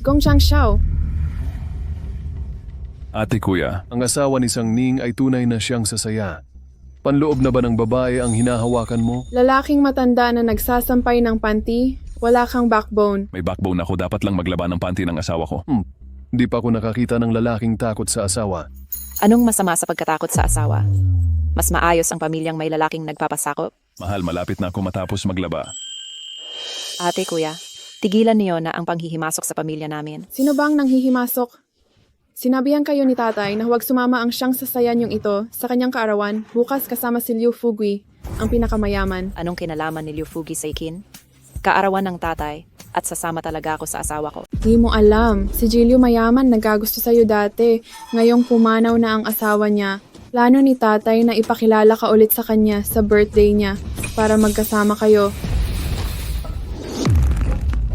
Gong Xiao. Ate kuya, Ang asawa ni Sang Ning ay tunay na siyang sasaya. Panloob na ba ng babae ang hinahawakan mo? Lalaking matanda na nagsasampay ng panty, wala kang backbone. may backbone ako, dapat lang maglaba ng panty ng asawa ko. Di pa ako nakakita ng lalaking takot sa asawa. Anong masama sa pagkatakot sa asawa? Mas maayos ang pamilyang may lalaking nagpapasakop? Mahal, malapit na ako matapos maglaba. Ate, kuya, tigilan niyo na ang panghihimasok sa pamilya namin. Sino bang nanghihimasok? Sinabihan kayo ni tatay na huwag sumama ang siyang sasayan yung ito sa kanyang kaarawan bukas kasama si Liu Fugui, ang pinakamayaman. Anong kinalaman ni Liu Fugi sa ikin? Kaarawan ng tatay at sasama talaga ako sa asawa ko. Di mo alam, si Jilio mayaman nagkagusto sa'yo dati. Ngayong pumanaw na ang asawa niya. Plano ni tatay na ipakilala ka ulit sa kanya sa birthday niya para magkasama kayo.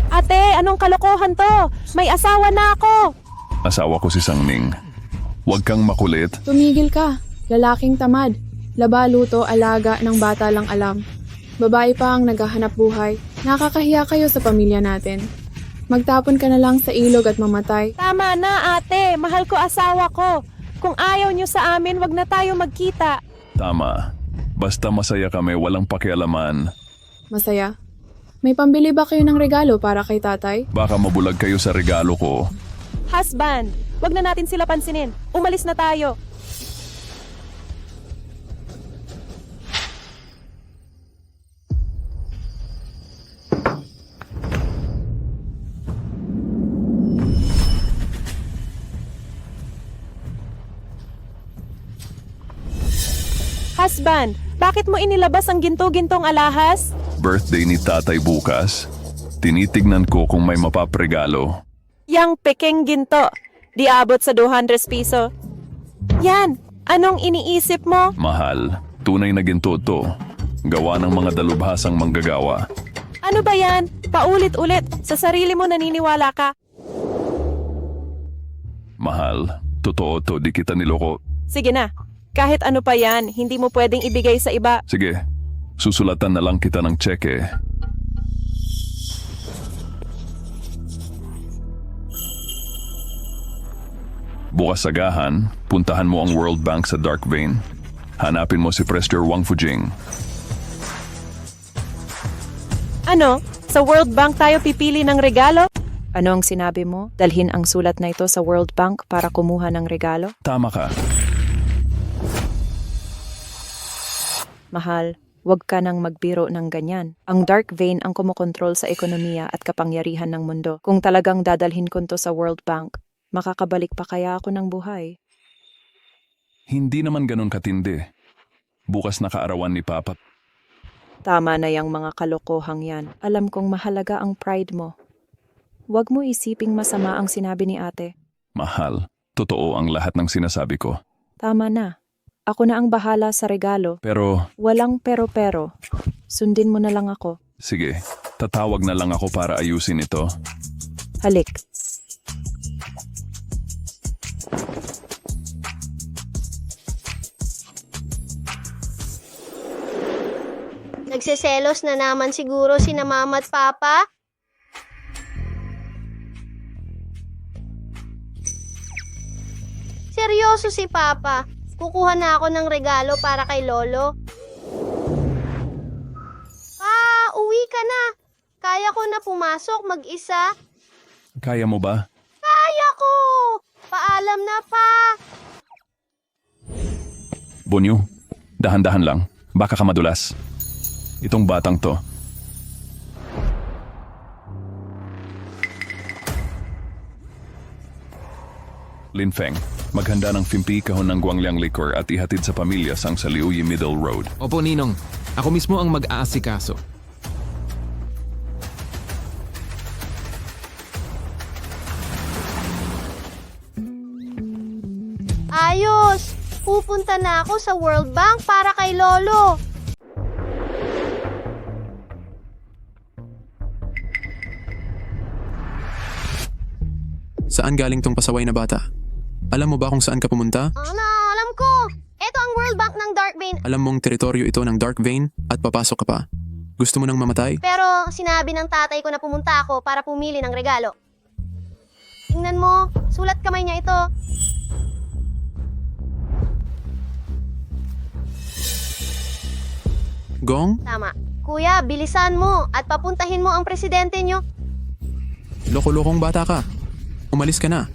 Ate, anong kalokohan to? May asawa na ako! Asawa ko si Sang Ning. Huwag kang makulit. Tumigil ka, lalaking tamad. Laba, luto, alaga ng bata lang alam. Babae pa ang naghahanap buhay. Nakakahiya kayo sa pamilya natin. Magtapon ka na lang sa ilog at mamatay. Tama na, ate. Mahal ko asawa ko. Kung ayaw niyo sa amin, wag na tayo magkita. Tama. Basta masaya kami, walang pakialaman. Masaya. May pambili ba kayo ng regalo para kay tatay? Baka mabulag kayo sa regalo ko. Husband, wag na natin sila pansinin. Umalis na tayo. Husband, bakit mo inilabas ang ginto-gintong alahas? Birthday ni tatay bukas. Tinitignan ko kung may mapapregalo. Yang peking ginto, di abot sa 200 piso. Yan, anong iniisip mo? Mahal, tunay na ginto to. Gawa ng mga dalubhasang manggagawa. Ano ba yan? Paulit-ulit, sa sarili mo naniniwala ka. Mahal, totoo to, di kita niloko. Sige na, kahit ano pa yan, hindi mo pwedeng ibigay sa iba. Sige, susulatan na lang kita ng tseke. Bukas sagahan, puntahan mo ang World Bank sa Dark Vein. Hanapin mo si Prester Wang Fujing. Ano? Sa World Bank tayo pipili ng regalo? Ano ang sinabi mo? Dalhin ang sulat na ito sa World Bank para kumuha ng regalo? Tama ka. Mahal, huwag ka nang magbiro ng ganyan. Ang Dark Vein ang kumokontrol sa ekonomiya at kapangyarihan ng mundo. Kung talagang dadalhin ko to sa World Bank, makakabalik pa kaya ako ng buhay? Hindi naman ganun katindi. Bukas na kaarawan ni Papa. Tama na yang mga kalokohang yan. Alam kong mahalaga ang pride mo. Huwag mo isiping masama ang sinabi ni ate. Mahal, totoo ang lahat ng sinasabi ko. Tama na. Ako na ang bahala sa regalo. Pero, Walang pero-pero. Sundin mo na lang ako. sige, tatawag na lang ako para ayusin ito. Halik. Nagseselos na naman siguro si na mama at papa. Seryoso si papa. Kukuha na ako ng regalo para kay lolo. Pa, uwi ka na. Kaya ko na pumasok mag-isa. Kaya mo ba? Kaya ko. Paalam na pa. Bonyo, dahan-dahan lang. Baka ka madulas. Itong batang to. Linfeng, maghanda ng fimpi kahon ng guangliang liquor at ihatid sa pamilya sang sa Liuyi Middle Road. Opo, Ninong. Ako mismo ang mag-aasikaso. Ayos. Pupunta na ako sa World Bank para kay lolo. Saan galing tong pasaway na bata? Alam mo ba kung saan ka pumunta? Alam ko. Ito ang World Bank ng Dark Vein. Alam mong teritoryo ito ng Dark Vein at papasok ka pa. Gusto mo nang mamatay? Pero sinabi ng tatay ko na pumunta ako para pumili ng regalo. Tingnan mo, sulat kamay niya ito. Gong? Tama. Kuya, bilisan mo at papuntahin mo ang presidente nyo. Loko-lokong bata ka. Umalis ka na.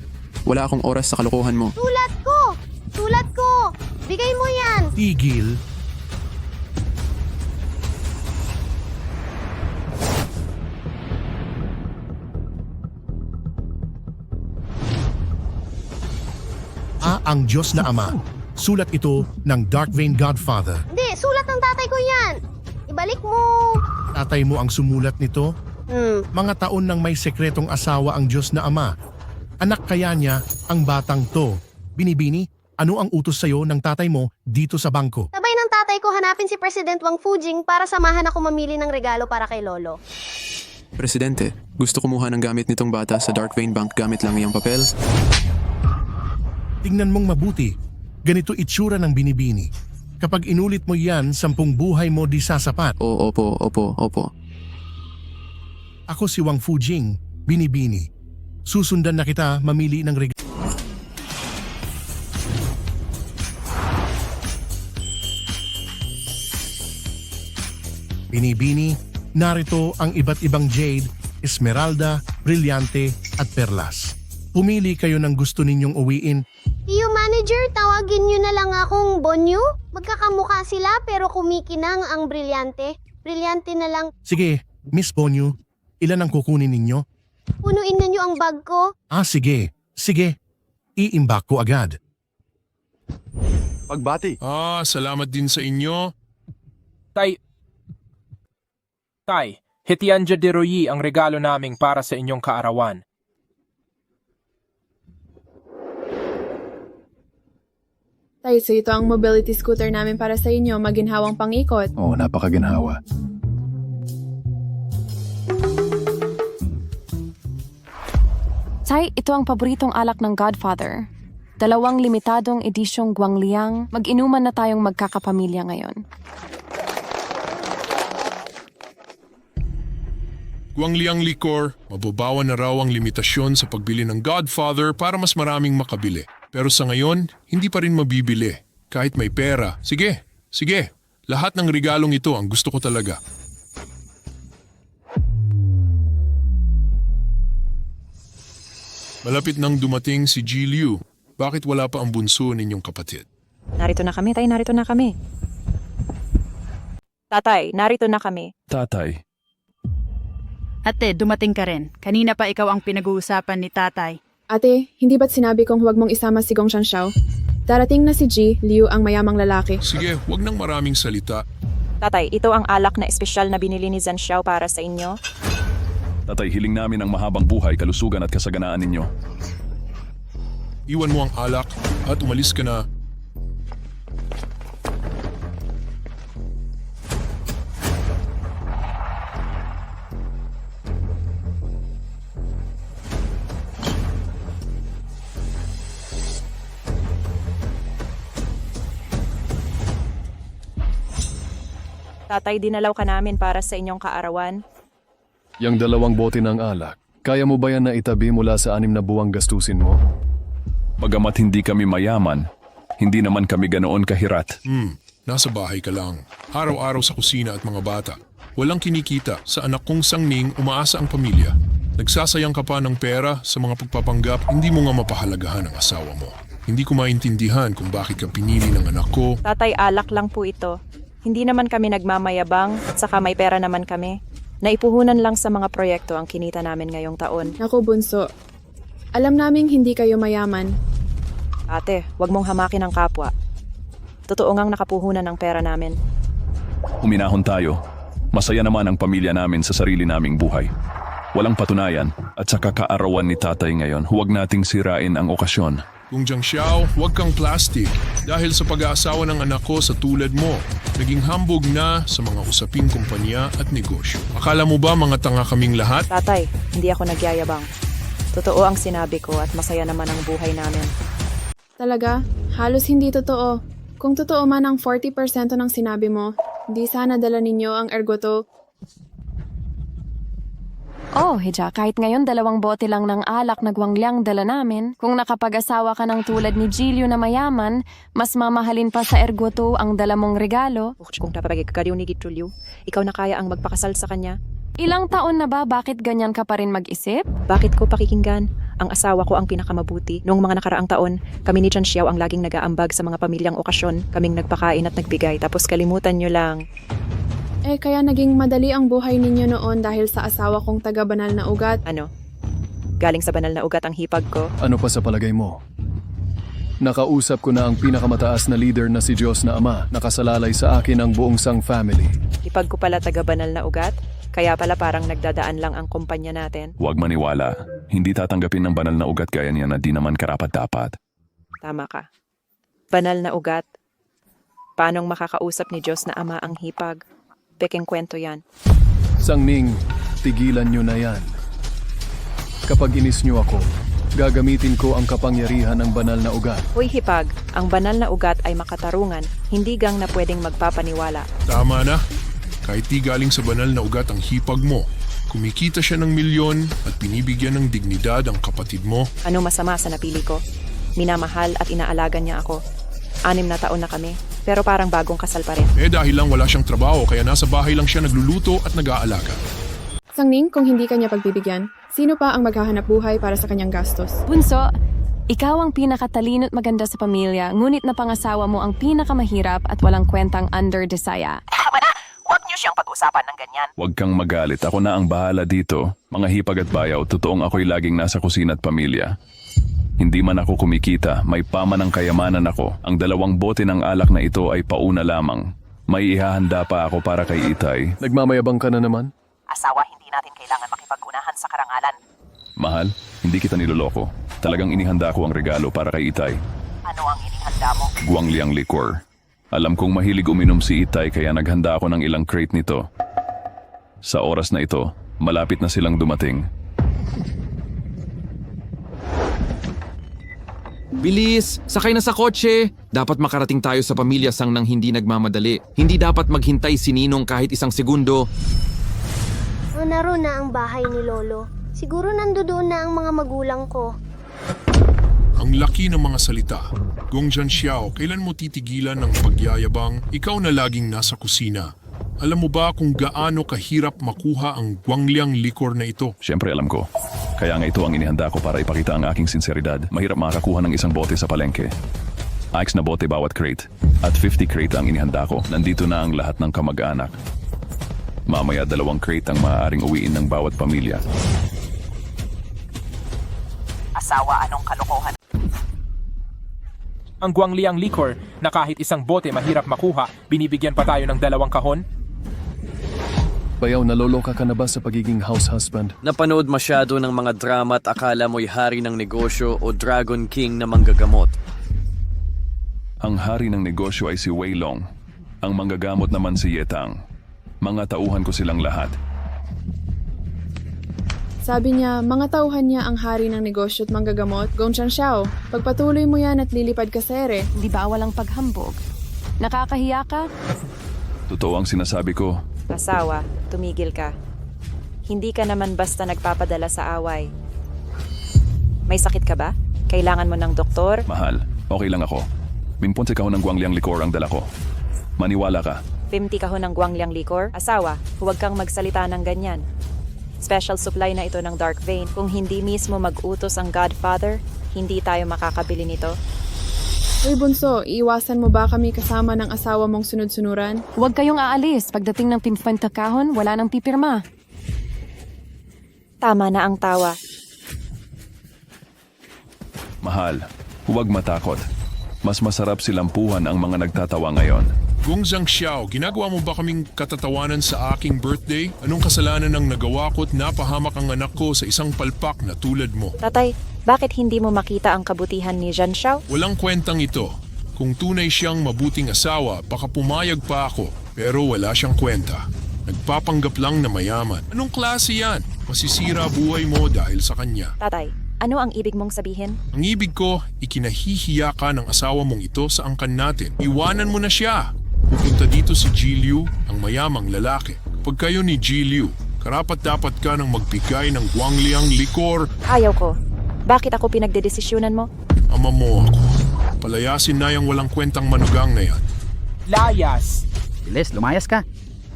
Wala akong oras sa kalokohan mo. Sulat ko! Sulat ko! Bigay mo yan! Tigil. Ang Diyos na Ama. Sulat ito ng Darkvein Godfather. Hindi, sulat ng tatay ko yan! Ibalik mo! Tatay mo ang sumulat nito? Mga taon nang may sekretong asawa ang Diyos na Ama. Anak kaya niya ang batang to. Binibini, ano ang utos sa'yo ng tatay mo dito sa bangko? Sabay ng tatay ko hanapin si President Wang Fujing para samahan ako mamili ng regalo para kay Lolo. Presidente, gusto kumuha ng gamit nitong bata sa Darkvein Bank gamit lang iyang papel. Tingnan mong mabuti. Ganito itsura ng binibini. Kapag inulit mo yan, 10 buhay mo di sasapat. Opo. Ako si Wang Fujing, binibini. Susundan na kita mamili ng regalo. Binibini, narito ang iba't ibang jade, esmeralda, brilyante at perlas. Pumili kayo ng gusto ninyong uwiin. Tiyo manager, tawagin nyo na lang akong Bonyo. Magkakamukha sila pero kumikinang ang brilyante. Brilyante na lang. Sige, Miss Bonyu, ilan ang kukunin ninyo? Punuin na nyo ang bag ko. Sige. Iimbak ko agad. Pagbati. Salamat din sa inyo. Tay, Hetianja de Royi ang regalo naming para sa inyong kaarawan. Tay, so ito ang mobility scooter namin para sa inyo, maginhawang pang-ikot. Oo, napakaginhawa. Tay, ito ang paboritong alak ng Godfather. 2 limitadong edisyong Guangliang. Mag-inuman na tayong magkakapamilya ngayon. Guangliang Licor, mababawan na raw ang limitasyon sa pagbili ng Godfather para mas maraming makabili. Pero sa ngayon, hindi pa rin mabibili. Kahit may pera. Sige. Lahat ng regalong ito ang gusto ko talaga. Malapit nang dumating si Ji Liu. Bakit wala pa ang bunso ninyong kapatid? Narito na kami, tay, narito na kami. Tatay, narito na kami. Tatay, Ate, dumating ka rin. Kanina pa ikaw ang pinag-uusapan ni tatay. Ate, hindi ba't sinabi kong huwag mong isama si Gong Shanxiao? Darating na si Ji Liu ang mayamang lalaki. Sige, wag nang maraming salita. Tatay, ito ang alak na espesyal na binili ni Zhan Xiao para sa inyo. tatay, hiling namin ang mahabang buhay, kalusugan at kasaganaan ninyo. Iwan mo ang alak at umalis ka na. Tatay, dinalaw ka namin para sa inyong kaarawan. Yang 2 bote ng alak, kaya mo ba yan na itabi mula sa 6 na buwang gastusin mo? Bagamat hindi kami mayaman, hindi naman kami ganoon kahirat. Nasa bahay ka lang. Araw-araw sa kusina at mga bata. Walang kinikita. Sa anak kong sangning, umaasa ang pamilya. Nagsasayang ka pa ng pera sa mga pagpapanggap, hindi mo nga mapahalagahan ang asawa mo. Hindi ko maintindihan kung bakit ka pinili ng anak ko. Tatay, alak lang po ito. Hindi naman kami nagmamayabang at saka may pera naman kami. Naipuhunan lang sa mga proyekto ang kinita namin ngayong taon. Naku, bunso. Alam naming hindi kayo mayaman. Ate, wag mong hamakin ang kapwa. Totoo ngang nakapuhunan ng pera namin. Huminahon tayo. Masaya naman ang pamilya namin sa sarili naming buhay. Walang patunayan at sa kakaarawan ni tatay ngayon, huwag nating sirain ang okasyon. Kung Jiang Xiao, huwag kang plastic. Dahil sa pag-aasawa ng anak ko sa tulad mo, naging hambog na sa mga usaping kumpanya at negosyo. Akala mo ba mga tanga kaming lahat? Tatay, hindi ako nagyayabang. Totoo ang sinabi ko at masaya naman ang buhay namin. Talaga? Halos hindi totoo. Kung totoo man ang 40% ng sinabi mo, di sana dala ninyo ang ergoto. Oh, Heja, kahit ngayon 2 bote lang ng alak na guwangliang dala namin, kung nakapag-asawa ka ng tulad ni Gilio na mayaman, mas mamahalin pa sa ergoto ang dala mong regalo. Kung napapagkakariw ni Gitulyo, ikaw na kaya ang magpakasal sa kanya. Ilang taon na ba, bakit ganyan ka pa rin mag-isip? Bakit ko pakikinggan? Ang asawa ko ang pinakamabuti. Noong mga nakaraang taon, kami ni Chan Xiao ang laging nag-aambag sa mga pamilyang okasyon. Kaming nagpakain at nagbigay, tapos kalimutan nyo lang. Kaya naging madali ang buhay ninyo noon dahil sa asawa kong taga-banal na ugat. Ano? Galing sa banal na ugat ang hipag ko? Ano pa sa palagay mo? Nakausap ko na ang pinakamataas na leader na si Diyos na Ama. Nakasalalay sa akin ang buong Sang family. Hipag ko pala taga-banal na ugat? Kaya pala parang nagdadaan lang ang kumpanya natin? Huwag maniwala. Hindi tatanggapin ng banal na ugat gaya niya na di naman karapat-dapat. Tama ka. Banal na ugat? Paanong makakausap ni Diyos na Ama ang hipag? Peking kwento yan. Sangning, tigilan nyo na yan. Kapag inis nyo ako, gagamitin ko ang kapangyarihan ng banal na ugat. Hoy hipag, ang banal na ugat ay makatarungan, hindi gang na pwedeng magpapaniwala. Tama na. Kahit di galing sa banal na ugat ang hipag mo, kumikita siya ng milyon at binibigyan ng dignidad ang kapatid mo. Ano masama sa napili ko? Minamahal at inaalaga niya ako. 6 na taon na kami, pero parang bagong kasal pa rin. Dahil lang wala siyang trabaho kaya nasa bahay lang siya nagluluto at nag-aalaga. Sangning, kung hindi kanya pagbibigyan, sino pa ang maghahanap buhay para sa kanyang gastos? Bunso, ikaw ang pinakatalino't maganda sa pamilya, ngunit na pangasawa mo ang pinakamahirap at walang kwentang under-desaya. Huwag niyo siyang pag-usapan ng ganyan. Huwag kang magalit. Ako na ang bahala dito. Mga hipag at bayaw, totoong ako'y laging nasa kusina at pamilya. Hindi man ako kumikita, may pamanang kayamanan ako. Ang 2 bote ng alak na ito ay pauna lamang. May ihahanda pa ako para kay Itay. Nagmamayabang ka na naman? Asawa, hindi natin kailangan makipag-unahan sa karangalan. Mahal, hindi kita niloloko. Talagang inihanda ko ang regalo para kay Itay. Ano ang inihanda mo? Guangliang liquor. Alam kong mahilig uminom si Itay kaya naghanda ako ng ilang crate nito. Sa oras na ito, malapit na silang dumating. Bilis! Sakay na sa kotse! Dapat makarating tayo sa pamilya sang nang hindi nagmamadali. Hindi dapat maghintay si Ninong kahit isang segundo. Naroon na ang bahay ni Lolo. Siguro nandoon na ang mga magulang ko. Ang laki ng mga salita. Gong Jian Xiao, kailan mo titigilan ng pagyayabang? Ikaw na laging nasa kusina. Alam mo ba kung gaano kahirap makuha ang guangliang liquor na ito? Siyempre alam ko. Kaya nga ito ang inihanda ko para ipakita ang aking sinseridad. Mahirap makakakuha ng isang bote sa palengke. 6 na bote bawat crate. At 50 crate ang inihanda ko. Nandito na ang lahat ng kamag-anak. Mamaya 2 crate ang maaaring uwiin ng bawat pamilya. Asawa, anong kalokohan? Ang guangliang liquor na kahit isang bote mahirap makuha, binibigyan pa tayo ng 2 kahon? Bayaw, naloloka ka na ba sa pagiging house husband? Napanood masyado ng mga drama at akala mo'y hari ng negosyo o Dragon King na manggagamot. Ang hari ng negosyo ay si Wei Long. Ang manggagamot naman si Yetang. Mga tauhan ko silang lahat. Sabi niya, mga tauhan niya ang hari ng negosyo at manggagamot. Gong Chan Xiao, pagpatuloy mo yan at lilipad ka sa ere. Di ba walang paghambog? Nakakahiya ka? Totoo ang sinasabi ko. Asawa, tumigil ka. Hindi ka naman basta nagpapadala sa away. May sakit ka ba? Kailangan mo ng doktor? Mahal, okay lang ako. 50 kahon ng guangliang liquor ang dala ko. Maniwala ka. 50 kahon ng guangliang liquor? Asawa, huwag kang magsalita ng ganyan. Special supply na ito ng Dark Vein. Kung hindi mismo mag-utos ang Godfather, hindi tayo makakabili nito. Uy bunso, iiwasan mo ba kami kasama ng asawa mong sunod-sunuran? Huwag kayong aalis. Pagdating ng 50 kahon, wala nang pipirma. Tama na ang tawa. Mahal, huwag matakot. Mas masarap silampuhan ang mga nagtatawa ngayon. Gong Zhang Xiao, ginagawa mo ba kaming katatawanan sa aking birthday? Anong kasalanan ang nagawa ko at napahamak ang anak ko sa isang palpak na tulad mo? Tatay, bakit hindi mo makita ang kabutihan ni Jian Xiao? Walang kwentang ito. Kung tunay siyang mabuting asawa, baka pumayag pa ako. Pero wala siyang kwenta. Nagpapanggap lang na mayaman. Anong klase yan? Masisira buhay mo dahil sa kanya. Tatay, ano ang ibig mong sabihin? Ang ibig ko, ikinahihiya ka ng asawa mong ito sa angkan natin. Iwanan mo na siya. Pupunta dito si Gilio, ang mayamang lalaki. Pag kayo ni Gilio, Karapat-dapat ka ng magbigay ng guangliang likor. Ayaw ko. Bakit ako pinagdedesisyonan mo? Ama mo ako. Palayasin na yung walang kwentang manugang na yan. Layas! Bilis, lumayas ka.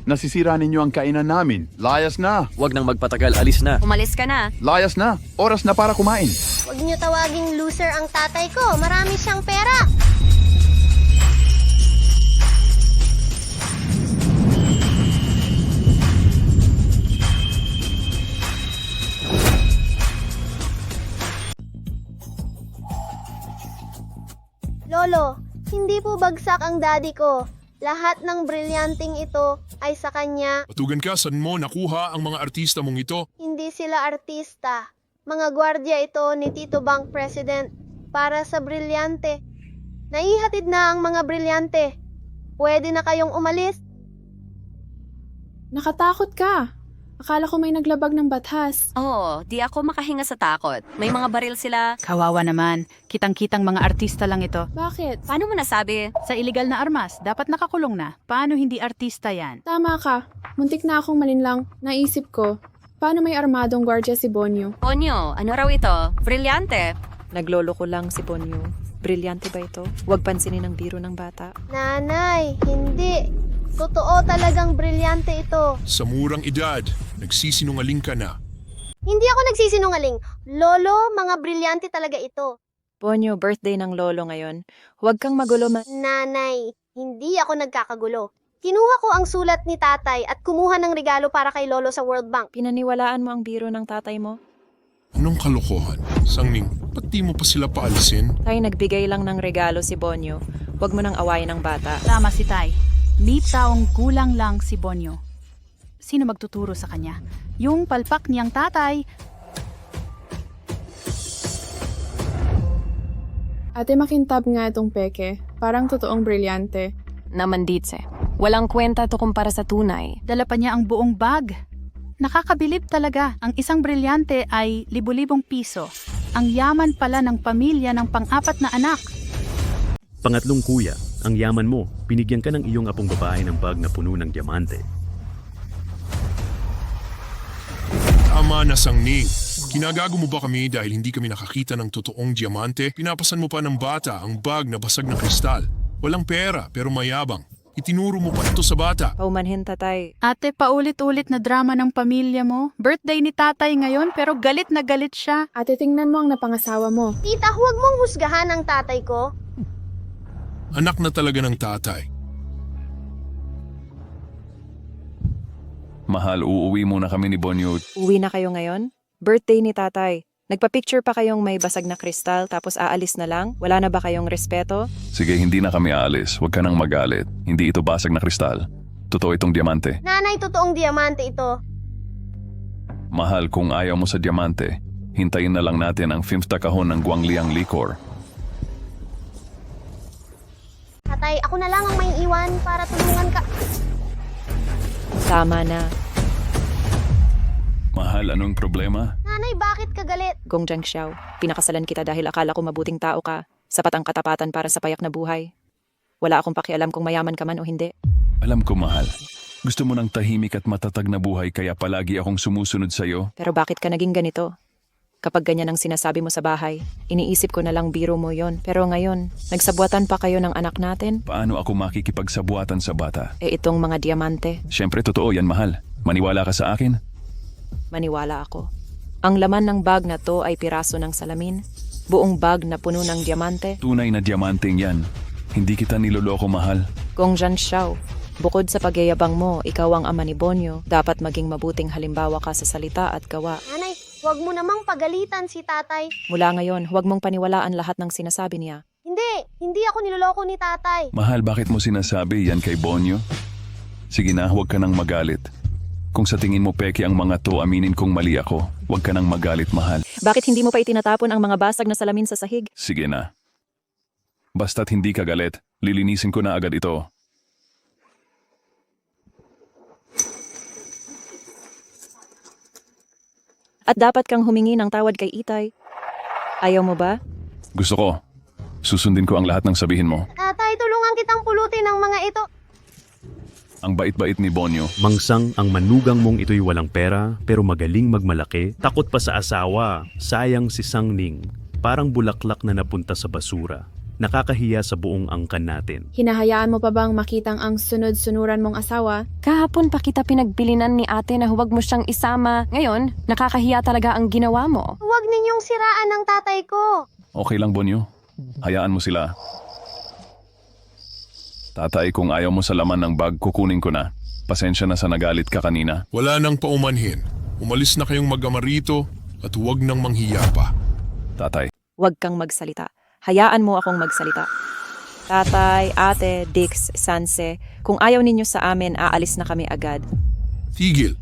Nasisira ninyo ang kainan namin. Layas na! Huwag nang magpatagal, alis na. Umalis ka na. Layas na! Oras na para kumain! Huwag niyo tawaging loser ang tatay ko. Marami siyang pera. Lolo, hindi po bagsak ang daddy ko. Lahat ng brilyanting ito ay sa kanya. Patugan ka, saan mo nakuha ang mga artista mong ito? Hindi sila artista. Mga gwardya ito ni Tito Bank President para sa brilyante. Naihatid na ang mga brilyante. Pwede na kayong umalis. Nakatakot ka. Akala ko may naglabag ng bathas. Oo, di ako makahinga sa takot. May mga baril sila. Kawawa naman. Kitang-kitang mga artista lang ito. Bakit? Paano mo nasabi? Sa illegal na armas, dapat nakakulong na. Paano hindi artista yan? Tama ka. Muntik na akong malinlang. Naisip ko, paano may armadong gwardya si Bonyo? Ponyo, ano raw ito? Brilyante. Naglolo ko lang si Bonyo. Brilyante ba ito? Huwag pansinin ang biro ng bata. Nanay, hindi. Totoo talagang brilyante ito. Sa murang edad, nagsisinungaling ka na. Hindi ako nagsisinungaling. Lolo, mga brilyante talaga ito. Bonyo, birthday ng lolo ngayon. Huwag kang magulo Nanay, hindi ako nagkakagulo. Kinuha ko ang sulat ni tatay at kumuha ng regalo para kay lolo sa World Bank. Pinaniwalaan mo ang biro ng tatay mo? Anong kalokohan? Sangning, ba't di mo pa sila paalisin? Tay, nagbigay lang ng regalo si Bonyo. Huwag mo nang awayin ang bata. Tama si Tay. May taong gulang lang si Bonyo. Sino magtuturo sa kanya? Yung palpak niyang tatay. Ate, makintab nga itong peke. Parang totoong brilyante. Namanditse. Walang kwenta to kumpara sa tunay. Dala pa niya ang buong bag. Nakakabilib talaga. Ang isang brilyante ay libu-libong piso. Ang yaman pala ng pamilya ng pang-apat na anak. Pangatlong kuya, ang yaman mo, binigyan ka ng iyong apong babae ng bag na puno ng diamante. Tama na, Sangning. Kinagago mo ba kami dahil hindi kami nakakita ng totoong diamante? Pinapasan mo pa ng bata ang bag na basag na kristal. Walang pera pero mayabang. Itinuro mo pa ito sa bata. Paumanhin, tatay. Ate, paulit-ulit na drama ng pamilya mo. Birthday ni tatay ngayon pero galit na galit siya. Ate, tingnan mo ang napangasawa mo. Tita, huwag mong husgahan ang tatay ko. Anak na talaga ng tatay. Mahal, uuwi muna kami ni Bonyo. Uwi na kayo ngayon? Birthday ni tatay. Nagpa-picture pa kayong may basag na kristal tapos aalis na lang? Wala na ba kayong respeto? Sige, hindi na kami aalis. Huwag ka nang magalit. Hindi ito basag na kristal. Totoo itong diamante. Nanay, totoong diamante ito. Mahal, kung ayaw mo sa diamante, hintayin na lang natin ang 5th kahon ng guangliang likor. Tatay, ako na lang ang may iwan para tulungan ka. Tama na. Mahal, anong problema? Nanay, bakit ka galit? Gong Jiangxiao, pinakasalan kita dahil akala ko mabuting tao ka. Sapat ang katapatan para sa payak na buhay. Wala akong pakialam kung mayaman ka man o hindi. Alam ko, mahal. Gusto mo ng tahimik at matatag na buhay kaya palagi akong sumusunod sa'yo? Pero bakit ka naging ganito? Kapag ganyan ang sinasabi mo sa bahay, iniisip ko na lang biro mo yon. Pero ngayon, nagsabuatan pa kayo ng anak natin? Paano ako makikipagsabuatan sa bata? Itong mga diamante. Siyempre, totoo yan, mahal. Maniwala ka sa akin? Maniwala ako. Ang laman ng bag na to ay piraso ng salamin. Buong bag na puno ng diamante. Tunay na diamanteng yan. Hindi kita niloloko, mahal. Gong Jiangxiao, bukod sa pagyayabang mo, ikaw ang ama ni Bonyo, dapat maging mabuting halimbawa ka sa salita at gawa. Nanay, huwag mo namang pagalitan si tatay. Mula ngayon, huwag mong paniwalaan lahat ng sinasabi niya. Hindi ako niloloko ni tatay. Mahal, bakit mo sinasabi yan kay Bonyo? Sige na, huwag ka nang magalit. Kung sa tingin mo peke ang mga to, aminin kong mali ako. Huwag ka nang magalit, mahal. Bakit hindi mo pa itinatapon ang mga basag na salamin sa sahig? Sige na. Basta't hindi ka galit, lilinisin ko na agad ito. At dapat kang humingi ng tawad kay Itay. Ayaw mo ba? Gusto ko. Susundin ko ang lahat ng sabihin mo. Tatay, tulungan kitang pulutin ang mga ito. Ang bait-bait ni Bonyo. Mangsang ang manugang mong ito'y walang pera pero magaling magmalaki. Takot pa sa asawa. Sayang si Sang Ning. Parang bulaklak na napunta sa basura. Nakakahiya sa buong angkan natin. Hinahayaan mo pa bang makitang ang sunod-sunuran mong asawa? Kahapon pa kita pinagbilinan ni ate na huwag mo siyang isama. Ngayon, nakakahiya talaga ang ginawa mo. Huwag ninyong siraan ang tatay ko. Okay lang, Bonyo. Hayaan mo sila. Tatay, kung ayaw mo sa laman ng bag, kukunin ko na. Pasensya na sa nagalit ka kanina. Wala nang paumanhin. Umalis na kayong mag-ama rito at huwag nang manghiya pa. Tatay. Huwag kang magsalita. Hayaan mo akong magsalita. Tatay, ate, Dix, Sanse, kung ayaw ninyo sa amin, aalis na kami agad. Tigil.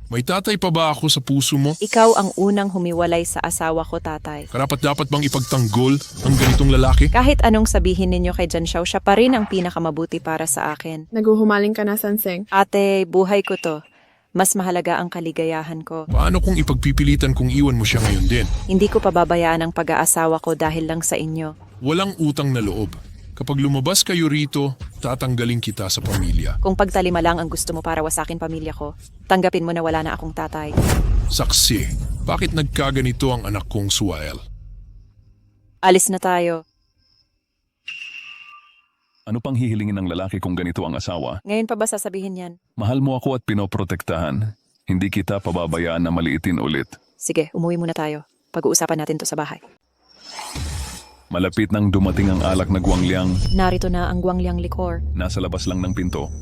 May tatay pa ba ako sa puso mo? Ikaw ang unang humiwalay sa asawa ko, tatay. Karapat-dapat bang ipagtanggol ang ganitong lalaki? Kahit anong sabihin ninyo kay Jianxiao, siya pa rin ang pinakamabuti para sa akin. Naguhumaling ka na, Sanseng. Ate, buhay ko to. Mas mahalaga ang kaligayahan ko. Paano kung ipagpipilitan kung iwan mo siya ngayon din? Hindi ko pababayaan ang pag-aasawa ko dahil lang sa inyo. Walang utang na loob. Kapag lumabas kayo rito, tatanggalin kita sa pamilya. Kung pagtalima lang ang gusto mo para wasakin pamilya ko, tanggapin mo na wala na akong tatay. Saksi, bakit nagkaganito ang anak kong Suael? Alis na tayo. Ano pang hihilingin ng lalaki kung ganito ang asawa? Ngayon pa ba sasabihin yan? Mahal mo ako at pinoprotektahan. Hindi kita pababayaan na maliitin ulit. Sige, umuwi muna tayo. Pag-uusapan natin to sa bahay. Malapit nang dumating ang alak na guwangliang. Narito na ang guwangliang likor. Nasa labas lang ng pinto.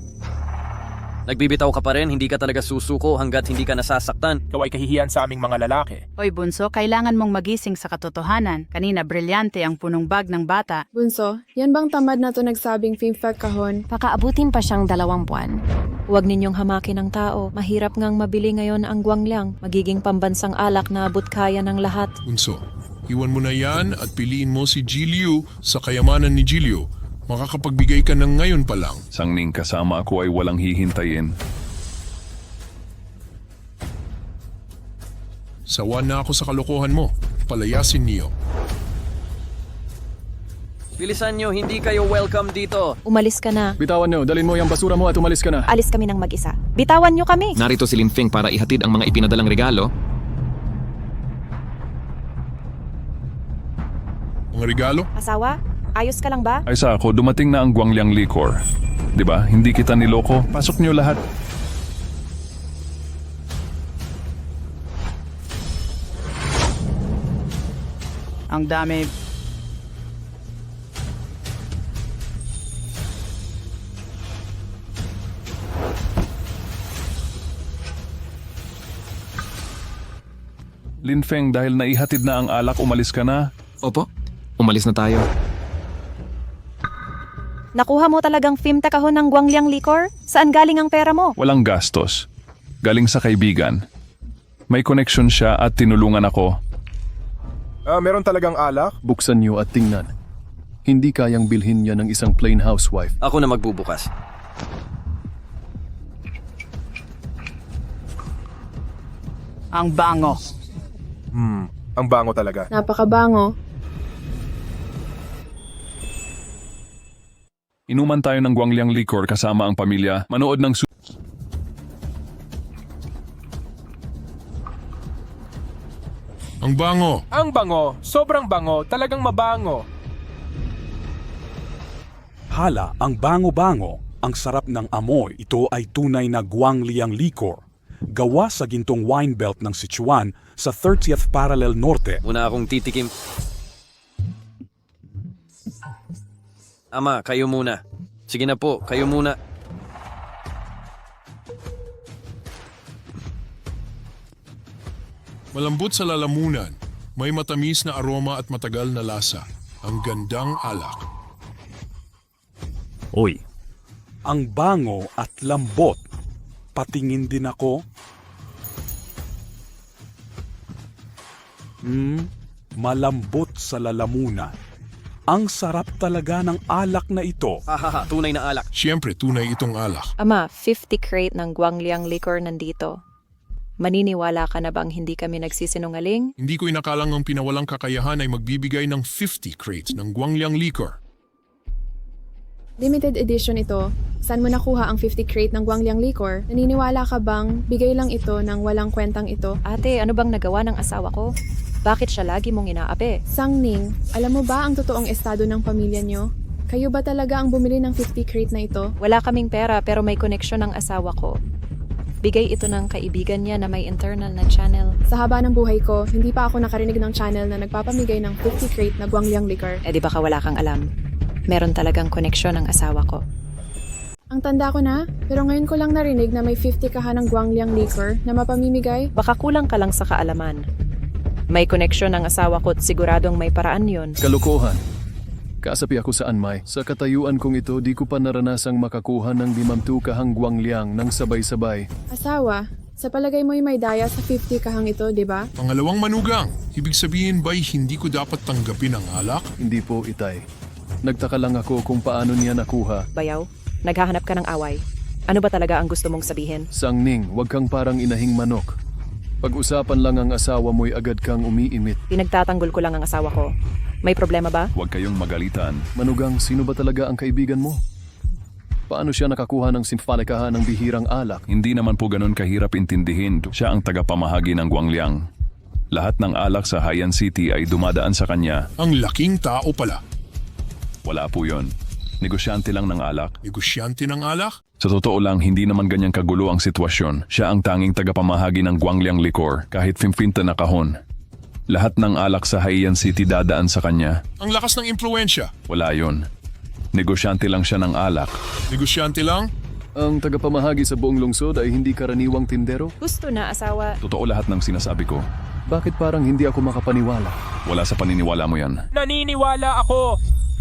Nagbibitaw ka pa rin, hindi ka talaga susuko hanggat hindi ka nasasaktan. Ikaw ay kahihiyan sa aming mga lalaki. Hoy Bunso, kailangan mong magising sa katotohanan. Kanina brilyante ang punong bag ng bata. Bunso, yan bang tamad na to nagsabing Fimfag kahon? Pakaabutin pa siyang 2 buwan. Huwag ninyong hamakin ang tao. Mahirap ngang mabili ngayon ang guwangliang. Magiging pambansang alak na abot kaya ng lahat. Unso, iwan mo na yan at piliin mo si Jiliu sa kayamanan ni Jiliu. Makakapagbigay ka ng ngayon pa lang. Sang Ning, kasama ako ay walang hihintayin. Sawa na ako sa kalokohan mo. Palayasin niyo. Bilisan nyo, hindi kayo welcome dito. Umalis ka na. Bitawan nyo, dalhin mo yung basura mo at umalis ka na. Alis kami ng mag-isa. Bitawan nyo kami. Narito si Lin Feng para ihatid ang mga ipinadalang regalo. Mga regalo? Asawa, ayos ka lang ba? Ay sa ako, dumating na ang guwangliang liquor. Diba? Hindi kita niloko. Pasok niyo lahat. Ang dami. Lin Feng, dahil naihatid na ang alak, umalis ka na. Opo, umalis na tayo. Nakuha mo talagang Fimta kahon ng guwangliang likor? Saan galing ang pera mo? Walang gastos. Galing sa kaibigan. May connection siya at tinulungan ako. Meron talagang alak? Buksan nyo at tingnan. Hindi kayang bilhin yan ng isang plain housewife. Ako na magbubukas. Ang bango. Ang bango talaga. Napakabango. Inuman tayo ng guwangliang liquor kasama ang pamilya. Manood ng Ang bango. Ang bango. Sobrang bango. Talagang mabango. Hala, ang bango-bango. Ang sarap ng amoy. Ito ay tunay na guwangliang liquor. Gawa sa gintong wine belt ng Sichuan sa 30th Parallel Norte. Una akong titikim. Ama, kayo muna. Sige na po, kayo muna. Malambot sa lalamunan. May matamis na aroma at matagal na lasa. Ang gandang alak. Oy, Ang bango at lambot. Patingin din ako. Malambot sa lalamunan. Ang sarap talaga ng alak na ito. Hahaha, tunay na alak. Siyempre, tunay itong alak. Ama, 50 crate ng guwangliang likor nandito. Maniniwala ka na bang hindi kami nagsisinungaling? Hindi ko inakalang ang pinawalang kakayahan ay magbibigay ng 50 crates ng guwangliang liquor. Limited edition ito. Saan mo nakuha ang 50 crate ng Guangliang liquor? Naniniwala ka bang bigay lang ito ng walang kwentang ito? Ate, ano bang nagawa ng asawa ko? Bakit siya lagi mong inaapi? Sang Ning, alam mo ba ang totoong estado ng pamilya nyo? Kayo ba talaga ang bumili ng 50 crate na ito? Wala kaming pera pero may koneksyon ng asawa ko. Bigay ito ng kaibigan niya na may internal na channel. Sa haba ng buhay ko, hindi pa ako nakarinig ng channel na nagpapamigay ng 50 crate na Guangliang liquor. Eh di baka wala kang alam. Meron talagang koneksyon ng asawa ko. Ang tanda ko na, pero ngayon ko lang narinig na may 50 kaha ng Guangliang liquor na mapamimigay. Baka kulang ka lang sa kaalaman. May koneksyon ng asawa ko at siguradong may paraan yon. Kalokohan. Kasapi ako saan may. Sa katayuan kong ito, di ko pa naranasang makakuha ng 50 kahang Guangliang ng sabay-sabay. Asawa, sa palagay mo'y may daya sa 50 kahang ito, di ba? Pangalawang manugang, ibig sabihin ba'y hindi ko dapat tanggapin ang alak? Hindi po, Itay. Nagtaka lang ako kung paano niya nakuha. Bayaw, naghahanap ka ng away. Ano ba talaga ang gusto mong sabihin? Sang Ning, wag kang parang inahing manok. Pag-usapan lang ang asawa mo'y agad kang umiimit. Pinagtatanggol ko lang ang asawa ko. May problema ba? Huwag kayong magalitan. Manugang, sino ba talaga ang kaibigan mo? Paano siya nakakuha ng sinfalikahan ng bihirang alak? Hindi naman po ganun kahirap intindihin. Siya ang tagapamahagi ng Guangliang. Lahat ng alak sa Haiyan City ay dumadaan sa kanya. Ang laking tao pala. Wala po yon. Negosyante lang ng alak. Negosyante ng alak? Sa totoo lang, hindi naman ganyang kagulo ang sitwasyon. Siya ang tanging tagapamahagi ng Guangliang liquor, kahit 50 na kahon. Lahat ng alak sa Haiyan City dadaan sa kanya. Ang lakas ng impluensya. Wala yon. Negosyante lang siya ng alak. Negosyante lang? Ang tagapamahagi sa buong lungsod ay hindi karaniwang tindero? Gusto na, asawa. Totoo lahat ng sinasabi ko. Bakit parang hindi ako makapaniwala? Wala sa paniniwala mo yan. Naniniwala ako.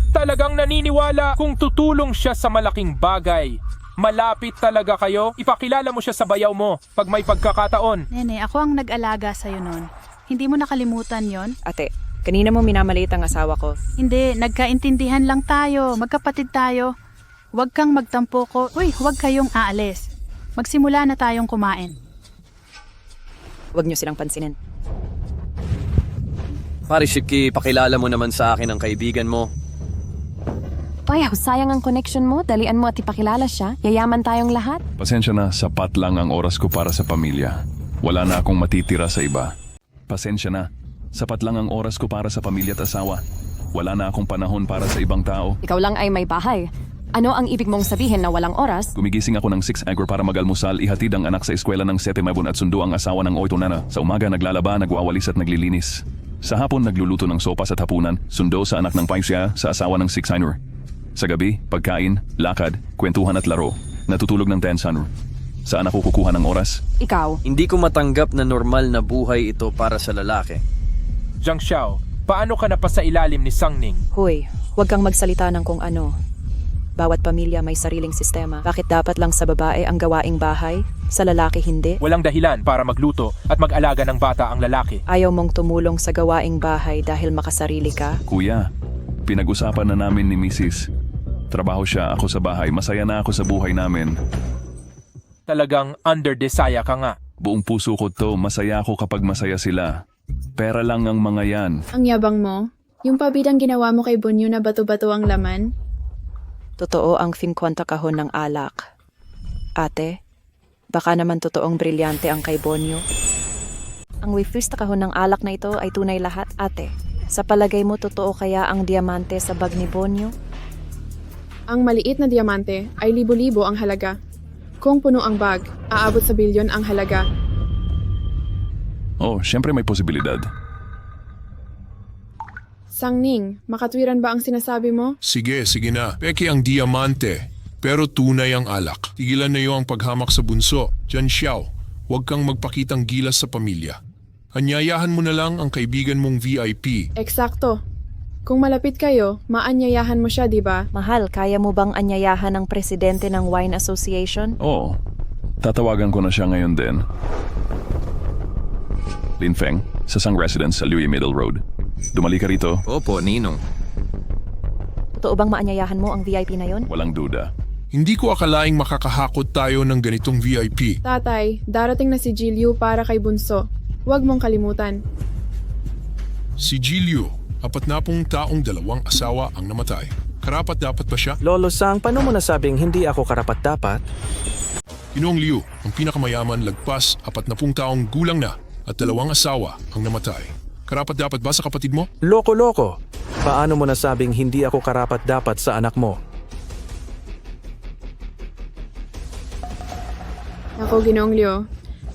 Talagang naniniwala kung tutulong siya sa malaking bagay. Malapit talaga kayo. Ipakilala mo siya sa bayaw mo pag may pagkakataon. Nene, ako ang nag-alaga sa'yo nun. Hindi mo nakalimutan yon? Ate, kanina mo minamaliit ang asawa ko. Hindi, nagkaintindihan lang tayo. Magkapatid tayo. Huwag kang magtampo ko. Uy, huwag kayong aalis. Magsimula na tayong kumain. Huwag niyo silang pansinin. Parishiki, pakilala mo naman sa akin ang kaibigan mo. Bayaw, sayang ang connection mo. Dalian mo at ipakilala siya. Yayaman tayong lahat. Pasensya na, sapat lang ang oras ko para sa pamilya. Wala na akong matitira sa iba. Pasensya na, sapat lang ang oras ko para sa pamilya at asawa. Wala na akong panahon para sa ibang tao. Ikaw lang ay may bahay. Ano ang ibig mong sabihin na walang oras? Gumigising ako ng 6 agor para mag-almusal, ihatid ang anak sa eskwela ng 7 mabun at sundo ang asawa ng 8 nana. Sa umaga naglalaba, nagwawalis at naglilinis. Sa hapon nagluluto ng sopas at hapunan, sundo sa anak ng 5 sa asawa ng 6 Ainur. Sa gabi, pagkain, lakad, kwentuhan at laro. Natutulog ng 10 Ainur. Saan ako kukuha ng oras? Ikaw. Hindi ko matanggap na normal na buhay ito para sa lalaki. Jiang Xiao, paano ka na pa sa ilalim ni Sang Ning? Hoy, huwag kang magsalita ng kung ano. Bawat pamilya may sariling sistema. Bakit dapat lang sa babae ang gawaing bahay? Sa lalaki hindi? Walang dahilan para magluto at mag-alaga ng bata ang lalaki. Ayaw mong tumulong sa gawaing bahay dahil makasarili ka? Kuya, pinag-usapan na namin ni Mrs. Trabaho siya, ako sa bahay. Masaya na ako sa buhay namin. Talagang under-desaya ka nga. Buong puso ko to, masaya ako kapag masaya sila. Pera lang ang mga yan. Ang yabang mo. Yung pabidang ginawa mo kay Bunyo na bato-bato ang laman. Totoo ang 50 kahon ng alak. Ate, baka naman totoong brilyante ang kay Bonyo. Ang 50 kahon ng alak na ito ay tunay lahat, ate. Sa palagay mo, totoo kaya ang diamante sa bag ni Bonyo? Ang maliit na diamante ay libo-libo ang halaga. Kung puno ang bag, aabot sa bilyon ang halaga. Oh, syempre may posibilidad. Sang Ning, makatwiran ba ang sinasabi mo? Sige, sige na. Peke ang diamante, pero tunay ang alak. Tigilan na iyo ang paghamak sa bunso. Jiang Xiao, huwag kang magpakitang gilas sa pamilya. Anyayahan mo na lang ang kaibigan mong VIP. Eksakto. Kung malapit kayo, maanyayahan mo siya, di ba? Mahal, kaya mo bang anyayahan ng presidente ng Wine Association? Oo, tatawagan ko na siya ngayon din. Lin Feng, sa Sang Residence sa Liuyi Middle Road. Dumali ka rito? Opo, Ninong. Totoo bang maanyayahan mo ang VIP na yon? Walang duda. Hindi ko akalaing makakahakot tayo ng ganitong VIP. Tatay, darating na si Jilyu para kay Bunso. Huwag mong kalimutan. Si Jilyu, 40 taong 2 asawa ang namatay. Karapat dapat ba siya? Lolo Sang, paano mo nasabing hindi ako karapat-dapat? Ginoong Liu, ang pinakamayaman lagpas 40 taong gulang na at 2 asawa ang namatay. Karapat dapat ba sa kapatid mo? Loko-loko. Paano mo nasabing hindi ako karapat-dapat sa anak mo? Ako, Ginoong Liu.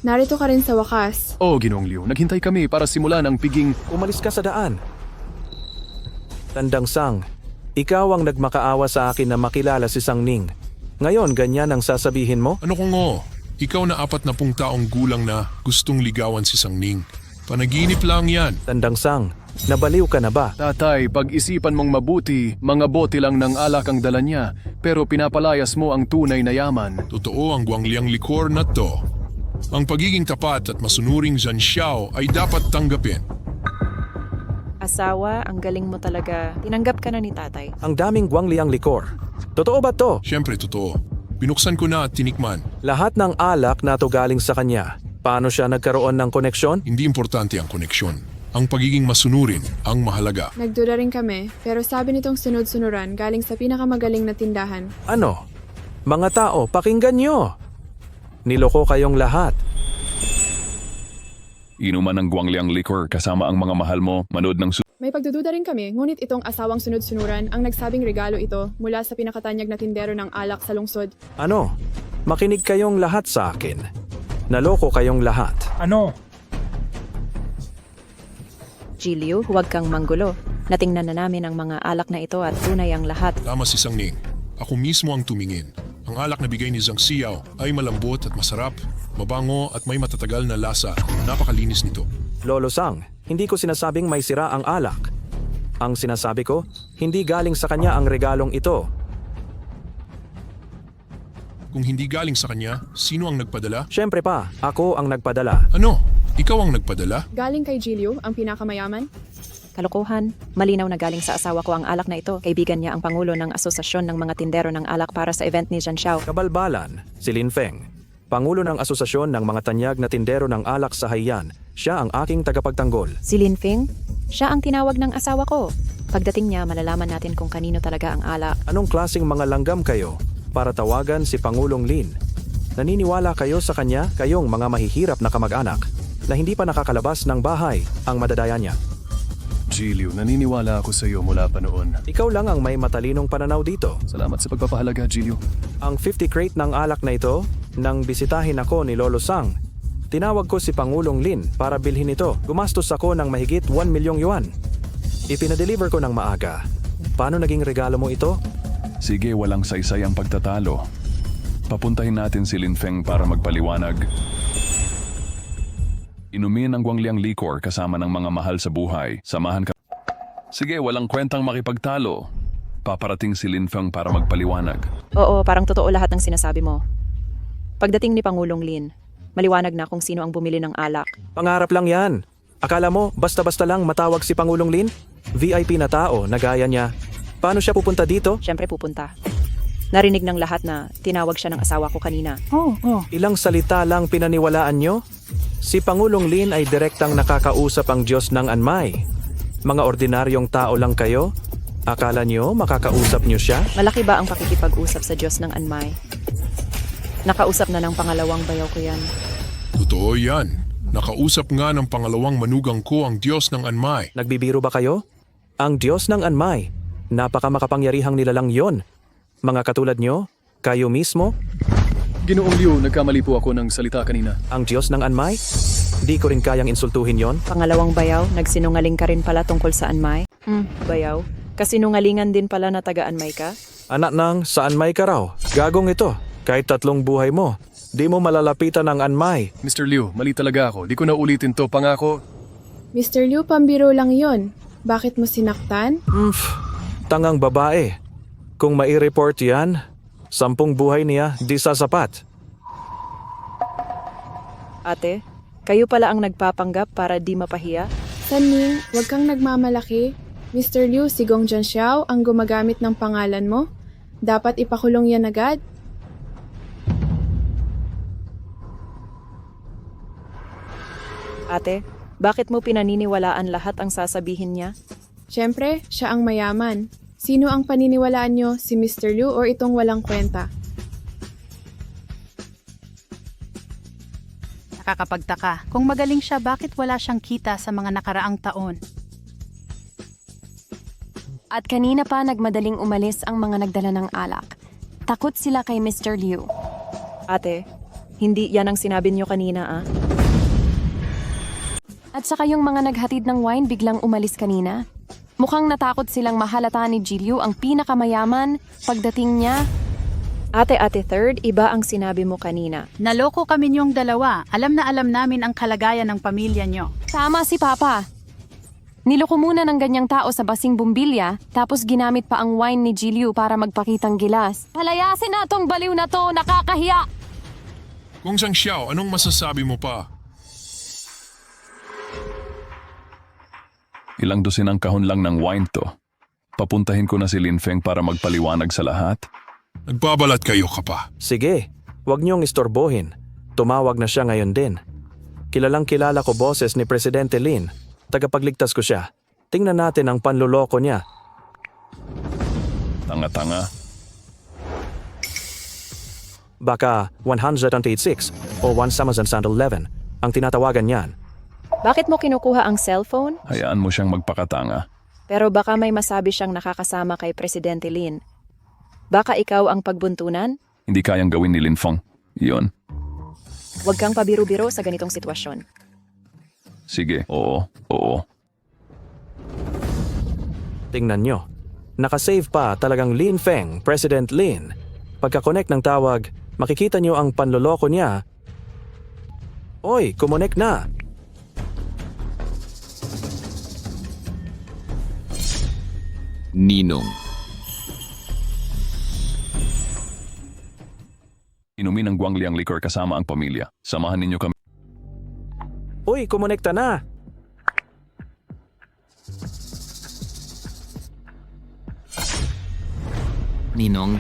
Narito ka rin sa wakas. Oo, Ginoong Liu. Naghintay kami para simulan ang piging... Umalis ka sa daan. Tandang Sang, ikaw ang nagmakaawa sa akin na makilala si Sang Ning. Ngayon, ganyan ang sasabihin mo? Ano kung ikaw na 40 taong gulang na gustong ligawan si Sang Ning. Panaginip lang yan. Tandang Sang, nabaliw ka na ba? Tatay, pag-isipan mong mabuti, mga bote lang ng alak ang dala niya, pero pinapalayas mo ang tunay na yaman. Totoo ang guangliang likor na to. Ang pagiging tapat at masunuring Zhanxiao ay dapat tanggapin. Asawa, ang galing mo talaga. Tinanggap ka na ni tatay. Ang daming guangliang likor. Totoo ba to? Siyempre totoo. Binuksan ko na at tinikman. Lahat ng alak na to galing sa kanya. Paano siya nagkaroon ng koneksyon? Hindi importante ang koneksyon. Ang pagiging masunurin ang mahalaga. Nagduda rin kami, pero sabi nitong sunod-sunuran galing sa pinakamagaling na tindahan. Ano? Mga tao, pakinggan nyo! Niloko kayong lahat. Inuman ng guangliang liquor kasama ang mga mahal mo, manood ng May pagdududa rin kami, ngunit itong asawang sunod-sunuran ang nagsabing regalo ito mula sa pinakatanyag na tindero ng alak sa lungsod. Ano? Makinig kayong lahat sa akin. Naloko kayong lahat. Ano? Jilio, huwag kang manggulo. Natingnan na namin ang mga alak na ito at tunay ang lahat. Tama si Sang Ning. Ako mismo ang tumingin. Ang alak na bigay ni Zhang Xiao ay malambot at masarap, mabango at may matatagal na lasa. Napakalinis nito. Lolo Sang, hindi ko sinasabing may sira ang alak. Ang sinasabi ko, hindi galing sa kanya ang regalong ito. Kung hindi galing sa kanya, sino ang nagpadala? Siyempre pa, ako ang nagpadala. Ano? Ikaw ang nagpadala? Galing kay Jilio, ang pinakamayaman? Kalokohan, malinaw na galing sa asawa ko ang alak na ito. Kaibigan niya ang pangulo ng asosasyon ng mga tindero ng alak para sa event ni Zhanxiao. Kabalbalan, si Lin Feng, pangulo ng asosasyon ng mga tanyag na tindero ng alak sa Haiyan. Siya ang aking tagapagtanggol. Si Lin Feng? Siya ang tinawag ng asawa ko. Pagdating niya, malalaman natin kung kanino talaga ang alak. Anong klaseng mga langgam kayo para tawagan si Pangulong Lin? Naniniwala kayo sa kanya, kayong mga mahihirap na kamag-anak na hindi pa nakakalabas ng bahay ang madadaya niya? Jilio, naniniwala ako sa iyo mula pa noon. Ikaw lang ang may matalinong pananaw dito. Salamat sa pagpapahalaga, Jilio. Ang 50 crate ng alak na ito, nang bisitahin ako ni Lolo Sang, tinawag ko si Pangulong Lin para bilhin ito. Gumastos ako ng mahigit 1 milyong yuan. Ipinadeliver ko ng maaga. Paano naging regalo mo ito? Sige, walang saysay ang pagtatalo. Papuntahin natin si Lin Feng para magpaliwanag. Inumin ang guangliang liquor kasama ng mga mahal sa buhay. Samahan ka. Sige, walang kwentang makipagtalo. Paparating si Lin Feng para magpaliwanag. Oo, parang totoo lahat ng sinasabi mo. Pagdating ni Pangulong Lin, maliwanag na kung sino ang bumili ng alak. Pangarap lang yan. Akala mo, basta-basta lang matawag si Pangulong Lin? VIP na tao na gaya niya. Paano siya pupunta dito? Siyempre pupunta. Narinig ng lahat na tinawag siya ng asawa ko kanina. Ilang salita lang pinaniwalaan nyo? Si Pangulong Lin ay direktang nakakausap ang Diyos ng Anmay. Mga ordinaryong tao lang kayo? Akala nyo makakausap nyo siya? Malaki ba ang pakikipag-usap sa Diyos ng Anmay? Nakausap na ng pangalawang bayaw ko yan. Totoo yan. Nakausap nga ng pangalawang manugang ko ang Diyos ng Anmay. Nagbibiro ba kayo? Ang Diyos ng Anmay. Napaka makapangyarihang nilalang yon. Mga katulad nyo? Kayo mismo? Ginoong Liu, nagkamali po ako ng salita kanina. Ang Diyos ng Anmay? Di ko rin kayang insultuhin yon. Pangalawang bayaw, nagsinungaling ka rin pala tungkol sa Anmay? Bayaw, kasinungalingan din pala na taga-Anmay ka? Anak ng sa Anmay ka raw. Gagong ito. Kahit 3 buhay mo, di mo malalapitan ang Anmay. Mr. Liu, mali talaga ako. Di ko na ulitin to, pangako. Mr. Liu, pambiro lang yon. Bakit mo sinaktan? Tangang babae. Kung mai-report yan, 10 buhay niya di sasapat. Ate, kayo pala ang nagpapanggap para di mapahiya? San Ning, huwag kang nagmamalaki. Mr. Liu, si Gong Zhanxiao ang gumagamit ng pangalan mo. Dapat ipakulong yan agad. Ate, bakit mo pinaniniwalaan lahat ang sasabihin niya? Siyempre, siya ang mayaman. Sino ang paniniwalaan nyo, si Mr. Liu o itong walang kwenta? Nakakapagtaka. Kung magaling siya, bakit wala siyang kita sa mga nakaraang taon? At kanina pa nagmadaling umalis ang mga nagdala ng alak. Takot sila kay Mr. Liu. Ate, hindi yan ang sinabi niyo kanina, ah. At saka yung mga naghatid ng wine biglang umalis kanina. Mukhang natakot silang mahalata ni Jilliu ang pinakamayaman pagdating niya. Ate Third, iba ang sinabi mo kanina. Naloko kami niyong dalawa. Alam na alam namin ang kalagayan ng pamilya niyo. Tama si Papa. Niloko muna ng ganyang tao sa basing bumbilya, tapos ginamit pa ang wine ni Jilliu para magpakitang gilas. Palayasin na tong baliw na to, nakakahiya! Kung Zhang Xiao, anong masasabi mo pa? Ilang dosinang kahon lang ng wine to. Papuntahin ko na si Lin Feng para magpaliwanag sa lahat. Nagbabalat kayo ka pa. Sige, huwag niyong istorbohin. Tumawag na siya ngayon din. Kilalang kilala ko boses ni Presidente Lin. Tagapagligtas ko siya. Tingnan natin ang panluloko niya. Tanga-tanga. Baka 186 o 1111 ang tinatawagan niyan. Bakit mo kinukuha ang cellphone? Hayaan mo siyang magpakatanga. Pero baka may masabi siyang nakakasama kay Presidente Lin. Baka ikaw ang pagbuntunan? Hindi kayang gawin ni Lin Feng. Iyon. Huwag kang pabiru-biro sa ganitong sitwasyon. Sige, oo. Tingnan nyo. Nakasave pa talagang Lin Feng, President Lin. Pagka-connect ng tawag, makikita nyo ang panloloko niya. Oy, kumonek na! Ninong. Inumin ang Guangliang liquor kasama ang pamilya. Samahan ninyo kami. Uy, kumonekta na! Ninong.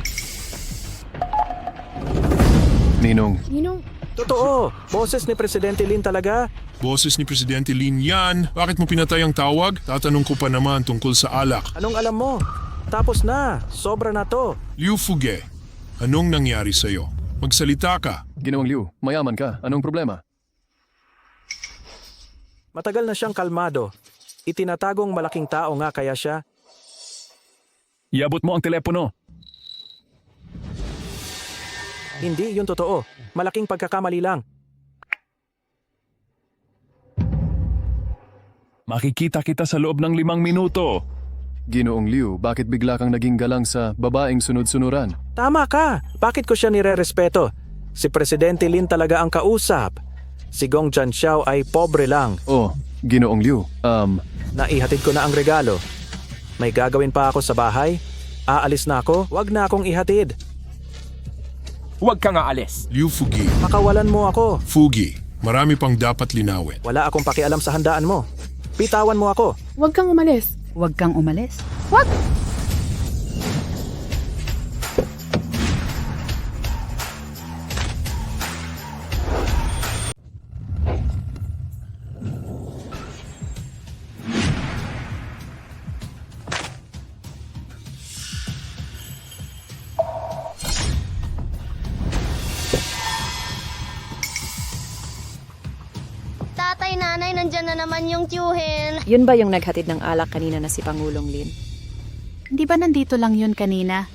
Ninong, Totoo! Boses ni Presidente Lin talaga. Boses ni Presidente Lin yan. Bakit mo pinatay ang tawag? Tatanong ko pa naman tungkol sa alak. Anong alam mo? Tapos na! Sobra na to! Liu Fuge, anong nangyari sa'yo? Magsalita ka. Ginawang Liu, mayaman ka. Anong problema? Matagal na siyang kalmado. Itinatagong malaking tao nga kaya siya. Iabot mo ang telepono. Hindi yun totoo. Malaking pagkakamali lang. Makikita kita sa loob ng 5 minuto. Ginoong Liu, bakit bigla kang naging galang sa babaeng sunod-sunuran? Tama ka! Bakit ko siya nire-respeto? Si Presidente Lin talaga ang kausap. Si Gong Jianxiao ay pobre lang. Oh, Ginoong Liu, Naihatid ko na ang regalo. May gagawin pa ako sa bahay? Aalis na ako? Wag na akong ihatid. Huwag kang aalis. Liu Fugi. Pakawalan mo ako. Fugi, marami pang dapat linawin. Wala akong pakialam sa handaan mo. Pitawan mo ako. Huwag kang umalis. Huwag kang umalis. Huwag! Tatay, nanay, nandyan na naman yung tiyuhin. Yun ba yung naghatid ng alak kanina na si Pangulong Lin? Hindi ba nandito lang yun kanina?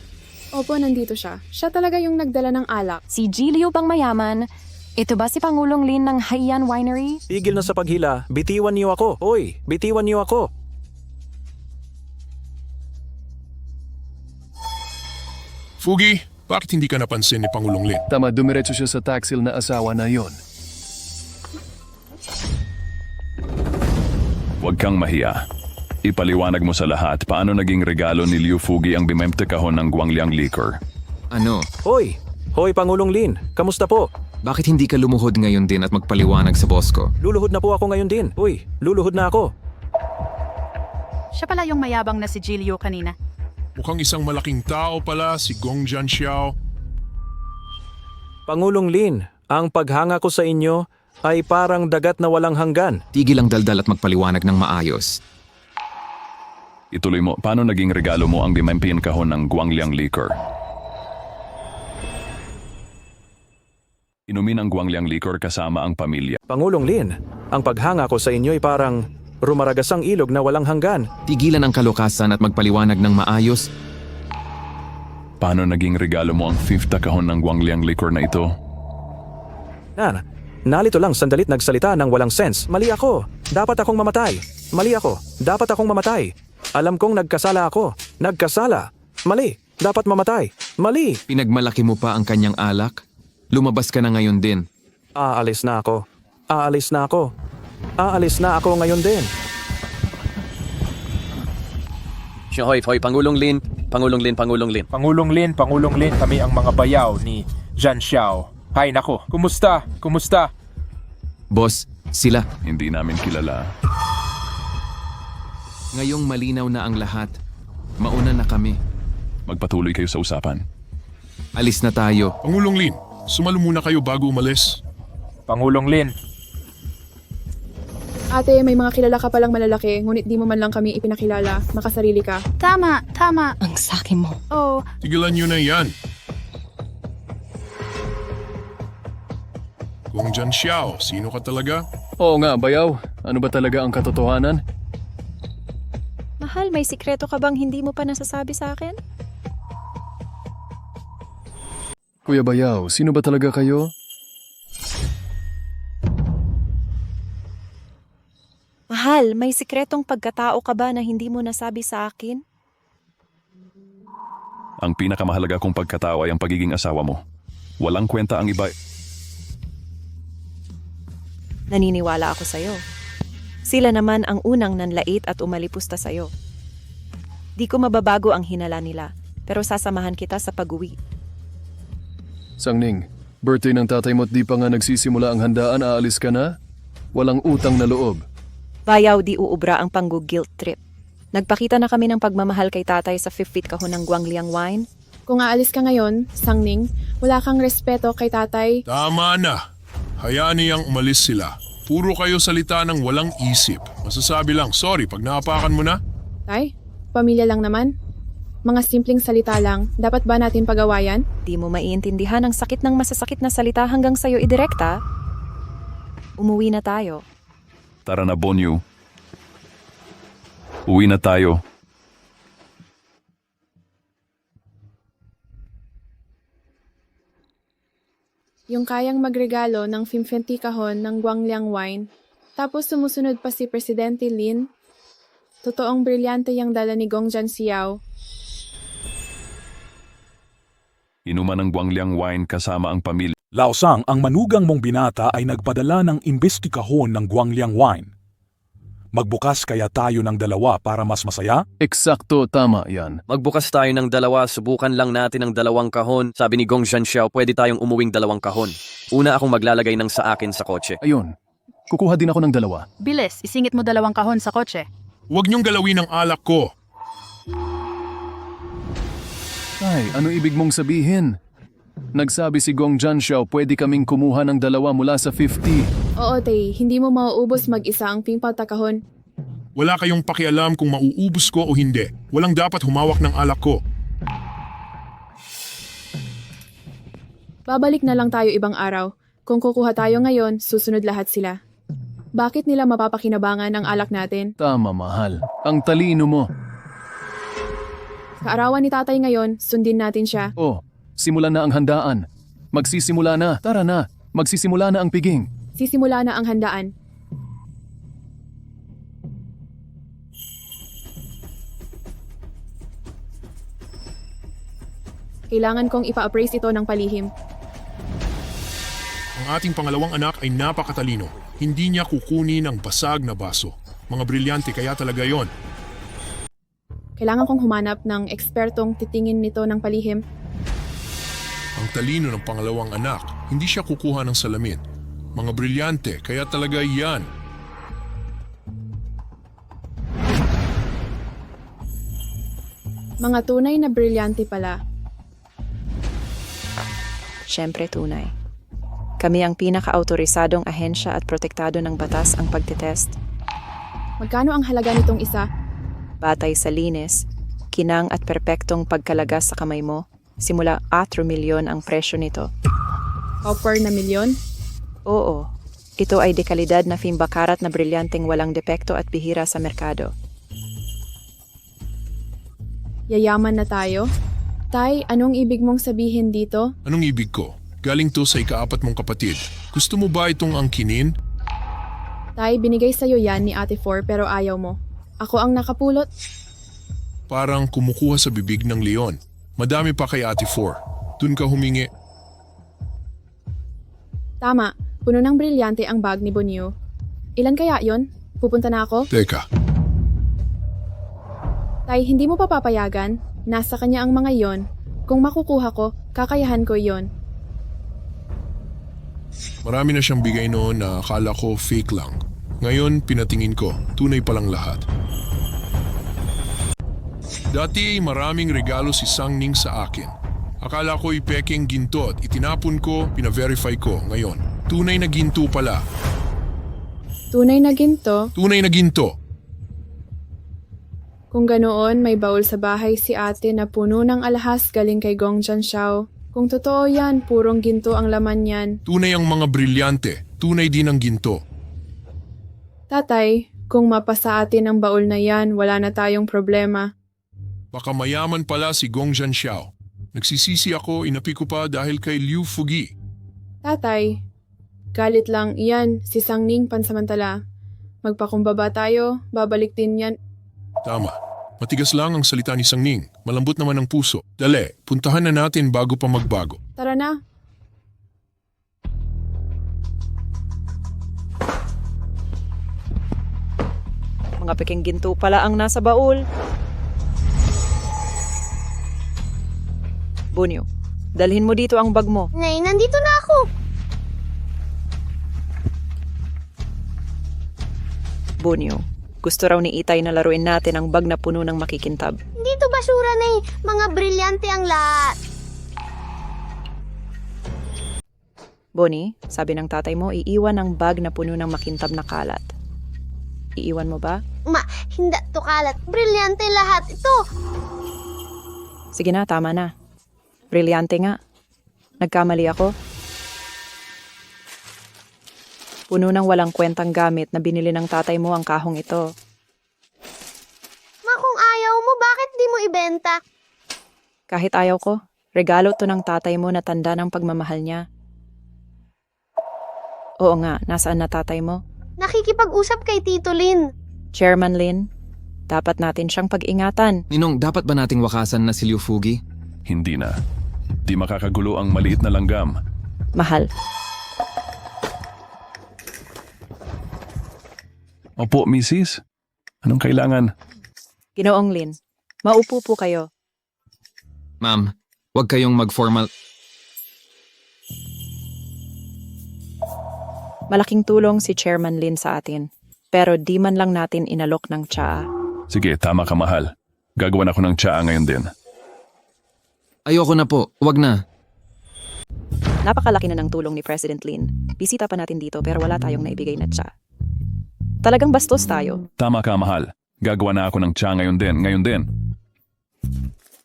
Opo, nandito siya. Siya talaga yung nagdala ng alak. Si Jilliu pang mayaman. Ito ba si Pangulong Lin ng Haiyan Winery? Tigil na sa paghila. Bitiwan niyo ako. Oy, bitiwan niyo ako. Fugi, bakit hindi ka napansin ni Pangulong Lin? Tama, dumiretso siya sa taksil na asawa na yon. Huwag kang mahiya. Ipaliwanag mo sa lahat paano naging regalo ni Liu Fugi ang bimemte kahon ng Guangliang liquor. Ano? Hoy! Hoy, Pangulong Lin. Kamusta po? Bakit hindi ka lumuhod ngayon din at magpaliwanag sa boss ko? Luluhod na po ako ngayon din. Uy, luluhod na ako. Siya pala yung mayabang na si Jilliu kanina. Mukhang isang malaking tao pala si Gong Jianxiao. Pangulong Lin, ang paghanga ko sa inyo ay parang dagat na walang hanggan. Tigil ang daldal at magpaliwanag ng maayos. Ituloy mo, paano naging regalo mo ang 50 kahon ng Guangliang liquor? Inumin ang Guangliang liquor kasama ang pamilya. Pangulong Lin, ang paghanga ko sa inyo'y parang rumaragasang ilog na walang hanggan. Tigilan ang kalokasan at magpaliwanag ng maayos. Paano naging regalo mo ang 50 kahon ng Guangliang liquor na ito? Nalito lang sandalit nagsalita ng walang sense. Mali ako. Dapat akong mamatay. Mali ako. Dapat akong mamatay. Alam kong nagkasala ako. Nagkasala. Mali. Dapat mamatay. Mali. Pinagmalaki mo pa ang kanyang alak? Lumabas ka na ngayon din. Aalis na ako. Aalis na ako. Aalis na ako ngayon din. Hoy, Pangulong Lin. Pangulong Lin. Pangulong Lin, kami ang mga bayaw ni Zhan Xiao. Hay nako, kumusta? Boss, sila. Hindi namin kilala. Ngayong malinaw na ang lahat. Mauna na kami. Magpatuloy kayo sa usapan. Alis na tayo. Pangulong Lin, sumalo muna kayo bago umalis. Pangulong Lin, Ate, may mga kilala ka palang malalaki, ngunit di mo man lang kami ipinakilala. Makasarili ka. Tama. Ang sakin mo. Oh, Tigilan nyo na yan. Kung Zhan Xiao, sino ka talaga? Oo nga, bayaw. Ano ba talaga ang katotohanan? Mahal, may sikreto ka bang hindi mo pa nasasabi sa akin? Kuya Bayaw, sino ba talaga kayo? Mahal, may sikretong pagkatao ka ba na hindi mo nasabi sa akin? Ang pinakamahalaga kong pagkatao ay ang pagiging asawa mo. Walang kwenta ang iba. Naniniwala ako sa'yo. Sila naman ang unang nanlait at umalipusta sa'yo. Di ko mababago ang hinala nila, pero sasamahan kita sa pag-uwi. Sangning, birthday ng tatay mo't di pa nga nagsisimula ang handaan, aalis ka na? Walang utang na loob. Bayaw di uubra ang panggu-guilt trip. Nagpakita na kami ng pagmamahal kay tatay sa 50 kahon ng Guangliang wine. Kung aalis ka ngayon, Sangning, wala kang respeto kay tatay. Tama na. Hayaan niyang umalis sila. Puro kayo salita ng walang isip. Masasabi lang, sorry pag naapakan mo na. Tay, pamilya lang naman. Mga simpleng salita lang, dapat ba natin pagawayan? Di mo maiintindihan ang sakit ng masasakit na salita hanggang sa'yo idirekta. Umuwi na tayo. Tara na, Bonyu. Uwi na tayo. Yung kayang magregalo ng 50 kahon ng Guangliang wine, tapos sumusunod pa si Presidente Lin. Totoong brilyante yung dala ni Gong Zhan Xiao. Inuman ng Guangliang wine kasama ang pamilya. Laosang, ang manugang mong binata ay nagpadala ng imbestikahon ng Guangliang wine. Magbukas kaya tayo ng dalawa para mas masaya? Eksakto, tama yan. Magbukas tayo ng dalawa, subukan lang natin ang 2 kahon. Sabi ni Gong Zhan Xiao, pwede tayong umuwing 2 kahon. Una akong maglalagay ng sa akin sa kotse. Ayun, kukuha din ako ng 2. bilis, isingit mo 2 kahon sa kotse. Huwag niyong galawin ang alak ko. Ay, ano ibig mong sabihin? Nagsabi si Gong Zhan Xiao pwede kaming kumuha ng 2 mula sa 50. Oo, Tay, hindi mo mauubos mag-isa ang 50 kahon. Wala kayong pakialam kung mauubos ko o hindi. Walang dapat humawak ng alak ko. Babalik na lang tayo ibang araw. Kung kukuha tayo ngayon, susunod lahat sila. Bakit nila mapapakinabangan ang alak natin? Tama, mahal. Ang talino mo. Kaarawan ni tatay ngayon, sundin natin siya. Oh, simulan na ang handaan. Magsisimula na. Tara na. Magsisimula na ang piging. Sisimula na ang handaan. Kailangan kong ipa-appraise ito ng palihim. Ang ating pangalawang anak ay napakatalino. Hindi niya kukunin ang basag na baso. Mga brilyante kaya talaga yon. Kailangan kong humanap ng ekspertong titingin nito ng palihim. Ang talino ng pangalawang anak, hindi siya kukuha ng salamin. Mga brilyante, kaya talaga yan. Mga tunay na brilyante pala. Siyempre tunay. Kami ang pinaka-autorisadong ahensya at protektado ng batas ang pagtitest. Magkano ang halaga nitong isa? Batay sa linis, kinang at perpektong pagkalagas sa kamay mo, simula 4 milyon ang presyo nito. Copper na milyon? Oo, ito ay dekalidad na fimbakarat na brilyanteng walang depekto at bihira sa merkado. Yayaman na tayo? Tay, anong ibig mong sabihin dito? Anong ibig ko? Galing to sa ikaapat mong kapatid. Gusto mo ba itong angkinin? Tay, binigay sa'yo yan ni Ate Four pero ayaw mo. Ako ang nakapulot. Parang kumukuha sa bibig ng leon. Madami pa kay Ate Four. Dun ka humingi. Tama, puno ng brilyante ang bag ni Bonyo. Ilan kaya yon? Pupunta na ako? Teka, Tay, hindi mo pa papayagan? Nasa kanya ang mga yon. Kung makukuha ko, kakayahan ko yon. marami na siyang bigay noon na akala ko fake lang. Ngayon, pinatingin ko, tunay palang lahat. Dati maraming regalo si Sang Ning sa akin. Akala ko'y peking ginto at itinapon ko, pina-verify ko. Ngayon, tunay na ginto pala. Tunay na ginto? Tunay na ginto. Kung ganoon, may baul sa bahay si ate na puno ng alahas galing kay Gong Jianxiao. Kung totoo yan, purong ginto ang laman yan. Tunay ang mga brilyante. Tunay din ang ginto. Tatay, kung mapasa atin ang baul na yan, wala na tayong problema. Baka mayaman pala si Gong Jianxiao. Nagsisisi ako, inapi ko pa dahil kay Liu Fugi. Tatay, galit lang iyan, si Sang Ning pansamantala. Magpakumbaba tayo, babalik din yan. Tama. Matigas lang ang salita ni Sang Ning. Malambot naman ang puso. Dali, puntahan na natin bago pa magbago. Tara na. Mga peking ginto pala ang nasa baul. Bonyo, dalhin mo dito ang bag mo. Nay, nandito na ako. Bonyo, gusto raw ni Itay na laruin natin ang bag na puno ng makikintab. Dito basura, Nay. Mga brilyante ang lahat. Bonnie, sabi ng tatay mo, iiwan ang bag na puno ng makintab na kalat. Iiwan mo ba? Hindi to kalat. Brilyante lahat ito. Sige na, tama na. Brilyante nga. Nagkamali ako. Puno ng walang kwentang gamit na binili ng tatay mo ang kahong ito. Ma, kung ayaw mo, bakit di mo ibenta? Kahit ayaw ko, regalo to ng tatay mo na tanda ng pagmamahal niya. Oo nga, nasaan na tatay mo? Nakikipag-usap kay Tito Lin. Chairman Lin, dapat natin siyang pag-ingatan. Ninong, dapat ba nating wakasan na si Liu Fugi? Hindi na. Di makakagulo ang maliit na langgam. Mahal. Opo, Mrs. Anong kailangan? Ginoong Lin, maupo po kayo. Ma'am, huwag kayong mag-formal... Malaking tulong si Chairman Lin sa atin. Pero di man lang natin inalok ng tsaa. Sige, tama ka, mahal. Gagawan ako ng tsaa ngayon din. Ayoko na po, wag na. Napakalaki na ng tulong ni President Lin. Bisita pa natin dito pero wala tayong naibigay na tsaa. Talagang bastos tayo. Tama ka, mahal. Gagawa na ako ng tsaa ngayon din.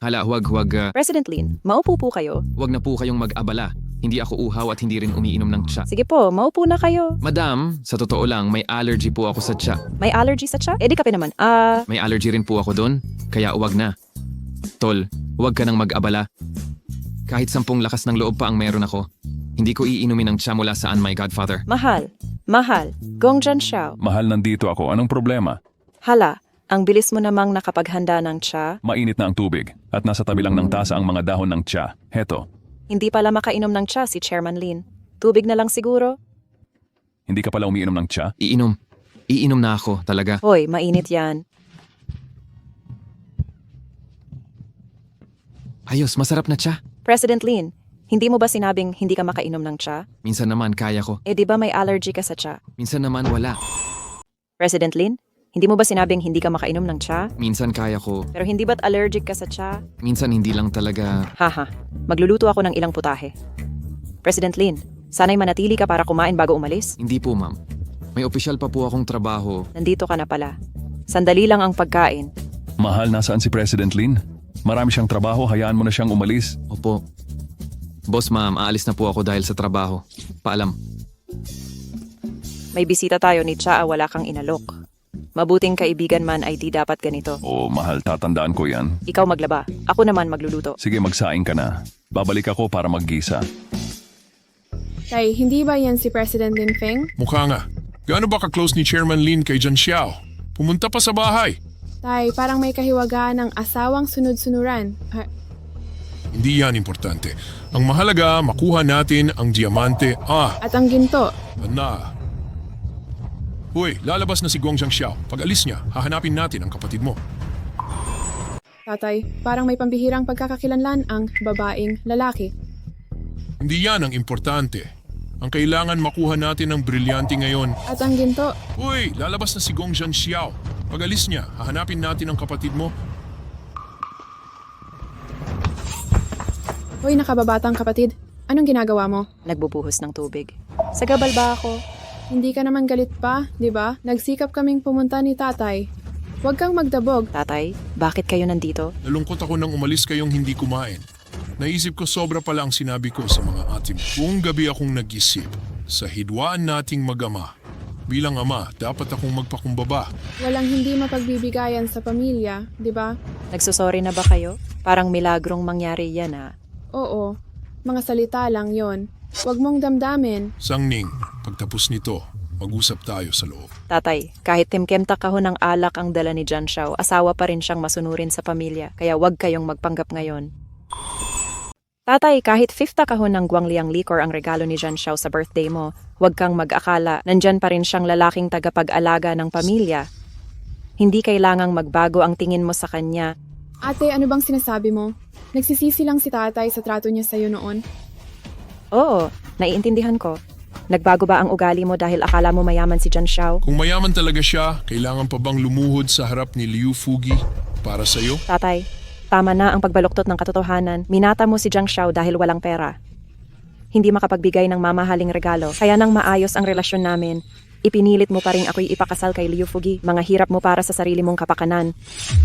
Hala, huwag. President Lin, maupo po kayo. Huwag na po kayong mag-abala. Hindi ako uhaw at hindi rin umiinom ng tsa. Sige po, maupo na kayo. Madam, sa totoo lang, may allergy po ako sa tsa. May allergy sa tsa? Di kape naman. May allergy rin po ako doon, kaya huwag na. Tol, huwag ka nang mag-abala. Kahit 10 lakas ng loob pa ang meron ako, hindi ko iinumin ng tsa mula saan, my godfather. Mahal. Gong Jianxiao. Mahal, nandito ako. Anong problema? Hala, ang bilis mo namang nakapaghanda ng tsa. Mainit na ang tubig at nasa tabi lang ng tasa ang mga dahon ng tsa. Heto. Hindi pala makainom ng tsa si Chairman Lin. Tubig na lang siguro? Hindi ka pala umiinom ng tsa? Iinom na ako, talaga. Hoy, mainit yan. Ayos, masarap na tsa. President Lin, hindi mo ba sinabing hindi ka makainom ng tsa? Minsan naman kaya ko. Di ba may allergy ka sa tsa? Minsan naman wala. President Lin, hindi mo ba sinabing hindi ka makainom ng tsa? Minsan kaya ko. Pero hindi ba't allergic ka sa tsa? Minsan hindi lang talaga. Haha, magluluto ako ng ilang putahe. President Lin, sana'y manatili ka para kumain bago umalis? Hindi po, ma'am. May opisyal pa po akong trabaho. Nandito ka na pala. Sandali lang ang pagkain. Mahal, nasaan si President Lin? Marami siyang trabaho, hayaan mo na siyang umalis. Opo. Boss ma'am, aalis na po ako dahil sa trabaho. Paalam. May bisita tayo ni Cha, wala kang inalok. Mabuting kaibigan man ay di dapat ganito. Oo, mahal, tatandaan ko yan. Ikaw maglaba, ako naman magluluto. Sige, magsaing ka na. Babalik ako para maggisa. Tay, hindi ba yan si President Lin Feng? Mukha nga. Gaano ba ka-close ni Chairman Lin kay Jan Xiao? Pumunta pa sa bahay. Tay, parang may kahiwagaan ng asawang sunod-sunuran. Hindi yan importante. Ang mahalaga, makuha natin ang diamante. At ang ginto. Na. Uy, lalabas na si Gong Xiao. Pag alis niya, hahanapin natin ang kapatid mo. Tatay, parang may pambihirang pagkakakilanlan ang babaeng lalaki. Hindi yan ang importante. Ang kailangan makuha natin ang brilyante ngayon. At ang ginto. Uy, lalabas na si Gong Xiao. Pag alis niya, hahanapin natin ang kapatid mo. Hoy, nakababatang kapatid. Anong ginagawa mo? Nagbubuhos ng tubig. Sa gabal ba ako? Hindi ka naman galit pa, di ba? Nagsikap kaming pumunta ni tatay. Huwag kang magdabog. Tatay, bakit kayo nandito? Nalungkot ako nang umalis kayong hindi kumain. Naisip ko sobra pala ang sinabi ko sa mga ate mo. Buong gabi akong nag-isip sa hidwaan nating mag-ama. Bilang ama, dapat akong magpakumbaba. Walang hindi mapagbibigayan sa pamilya, di ba? Nagsusorry na ba kayo? Parang milagrong mangyari yan Oo, mga salita lang yon. Huwag mong damdamin. Sangning, pagtapos nito, mag-usap tayo sa loob. Tatay, kahit timkemta kahon ng alak ang dala ni Jan Xiao, asawa pa rin siyang masunurin sa pamilya, kaya wag kayong magpanggap ngayon. Tatay, kahit 50 kahon ng Guangliang liquor ang regalo ni Jan Xiao sa birthday mo, wag kang mag-akala, nandyan pa rin siyang lalaking tagapag-alaga ng pamilya. Hindi kailangang magbago ang tingin mo sa kanya. Ate, ano bang sinasabi mo? Nagsisisi lang si tatay sa trato niya sa'yo noon? Oo, naiintindihan ko. Nagbago ba ang ugali mo dahil akala mo mayaman si Jan Xiao? Kung mayaman talaga siya, kailangan pa bang lumuhod sa harap ni Liu Fugi para sa'yo? Tatay, tama na ang pagbaluktot ng katotohanan. Minata mo si Jan Xiao dahil walang pera. Hindi makapagbigay ng mamahaling regalo, kaya nang maayos ang relasyon namin, ipinilit mo pa rin ako'y ipakasal kay Liu Fugi. Mga hirap mo para sa sarili mong kapakanan.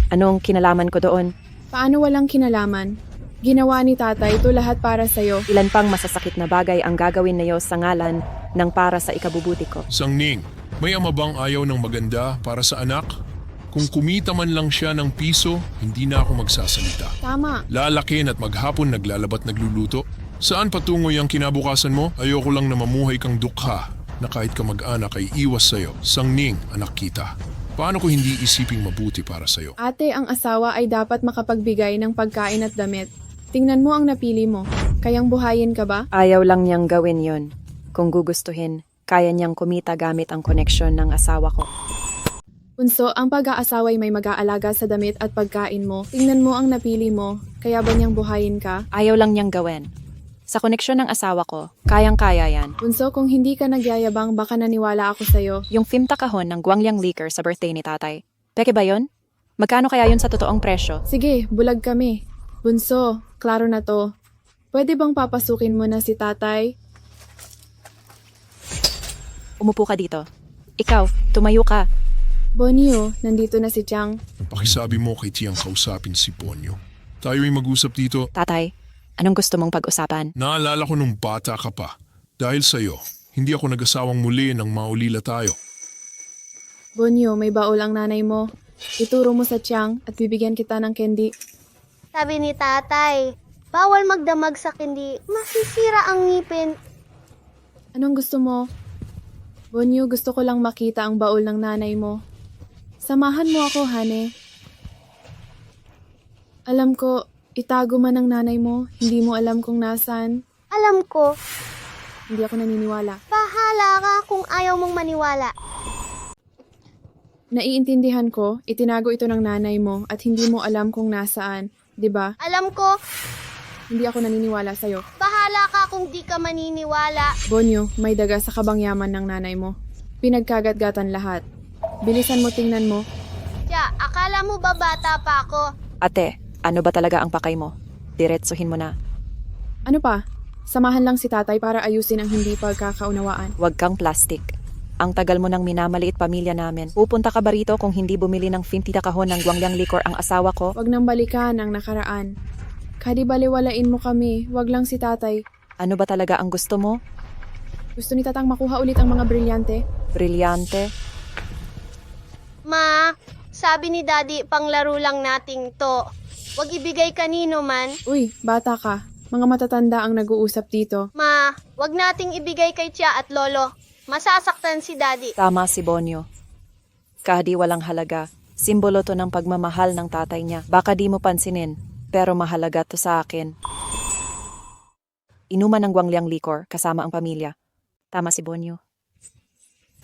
Anong kinalaman ko doon? Paano walang kinalaman? Ginawa ni tatay ito lahat para sa'yo. Ilan pang masasakit na bagay ang gagawin na iyo sa ngalan ng para sa ikabubuti ko. Sangning, may ama bang ayaw ng maganda para sa anak? Kung kumita man lang siya ng piso, hindi na ako magsasalita. Tama. Lalakin at maghapon naglalabat nagluluto. Saan patungo yung kinabukasan mo? Ayoko lang na mamuhay kang dukha na kahit ka mag-anak ay iwas sa'yo. Sangning, anak kita. Paano ko hindi isiping mabuti para sa'yo? Ate, ang asawa ay dapat makapagbigay ng pagkain at damit. Tingnan mo ang napili mo. Kayang buhayin ka ba? Ayaw lang niyang gawin yon. Kung gugustuhin, kaya niyang kumita gamit ang koneksyon ng asawa ko. Bunso, ang pag-aasawa ay may mag-aalaga sa damit at pagkain mo. Tingnan mo ang napili mo. Kaya ba niyang buhayin ka? Ayaw lang niyang gawin. Sa koneksyon ng asawa ko, kayang-kaya yan. Bunso, kung hindi ka nagyayabang, baka naniwala ako sa'yo. Yung 50 kahon ng Guangliang liquor sa birthday ni tatay. Peke ba yon? Magkano kaya yun sa totoong presyo? Sige, bulag kami. Bunso, klaro na to. Pwede bang papasukin mo na si tatay? Umupo ka dito. Ikaw, tumayo ka. Bonyo, nandito na si Chang. Pakisabi mo kay Tiang kausapin si Ponyo. Tayo ay mag-usap dito. Tatay, anong gusto mong pag-usapan? Naalala ko nung bata ka pa. Dahil sa'yo, hindi ako nag-asawang muli nang maulila tayo. Bonyo, may baol ang nanay mo. Ituro mo sa Chang at bibigyan kita ng candy. Sabi ni tatay, bawal magdamag sa candy. Masisira ang ngipin. Anong gusto mo? Bonyo, gusto ko lang makita ang baol ng nanay mo. Samahan mo ako, Hane. Alam ko, itago man ng nanay mo, hindi mo alam kung nasaan. Alam ko. Hindi ako naniniwala. Bahala ka kung ayaw mong maniwala. Naiintindihan ko, itinago ito ng nanay mo at hindi mo alam kung nasaan, di ba? Alam ko. Hindi ako naniniwala sa'yo. Bahala ka kung di ka maniniwala. Bonyo, may daga sa kabangyaman ng nanay mo. Pinagkagat-gatan lahat. Bilisan mo, tingnan mo. Tiya, akala mo ba bata pa ako? Ate, ano ba talaga ang pakay mo? Diretsuhin mo na. Ano pa? Samahan lang si tatay para ayusin ang hindi pagkakaunawaan. Huwag kang plastic. Ang tagal mo nang minamaliit pamilya namin. Pupunta ka ba rito kung hindi bumili ng 50 kahon ng guangliang likor ang asawa ko? Wag nang balikan ang nakaraan. Kadi baliwalain mo kami, wag lang si tatay. Ano ba talaga ang gusto mo? Gusto ni tatang makuha ulit ang mga brilyante? Brilyante? Ma, sabi ni Daddy, panglaro lang nating to. Wag ibigay kanino man. Uy, bata ka. Mga matatanda ang nag-uusap dito. Ma, wag nating ibigay kay Tia at Lolo. Masasaktan si Daddy. Tama si Bonyo. Kahit walang halaga, simbolo to ng pagmamahal ng tatay niya. Baka di mo pansinin, pero mahalaga to sa akin. Inuman ng guangliang likor kasama ang pamilya. Tama si Bonyo.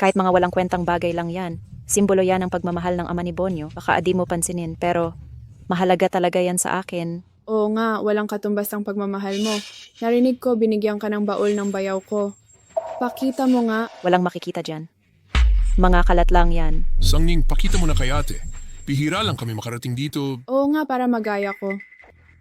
Kahit mga walang kwentang bagay lang yan, simbolo yan ng pagmamahal ng ama ni Bonyo. Baka di mo pansinin, pero mahalaga talaga yan sa akin. Oo nga, walang katumbas ang pagmamahal mo. Narinig ko, binigyan ka ng baul ng bayaw ko. Pakita mo nga. Walang makikita dyan. Mga kalat lang yan. Sangning, pakita mo na kay ate. Bihira lang kami makarating dito. Oo nga, para magaya ko.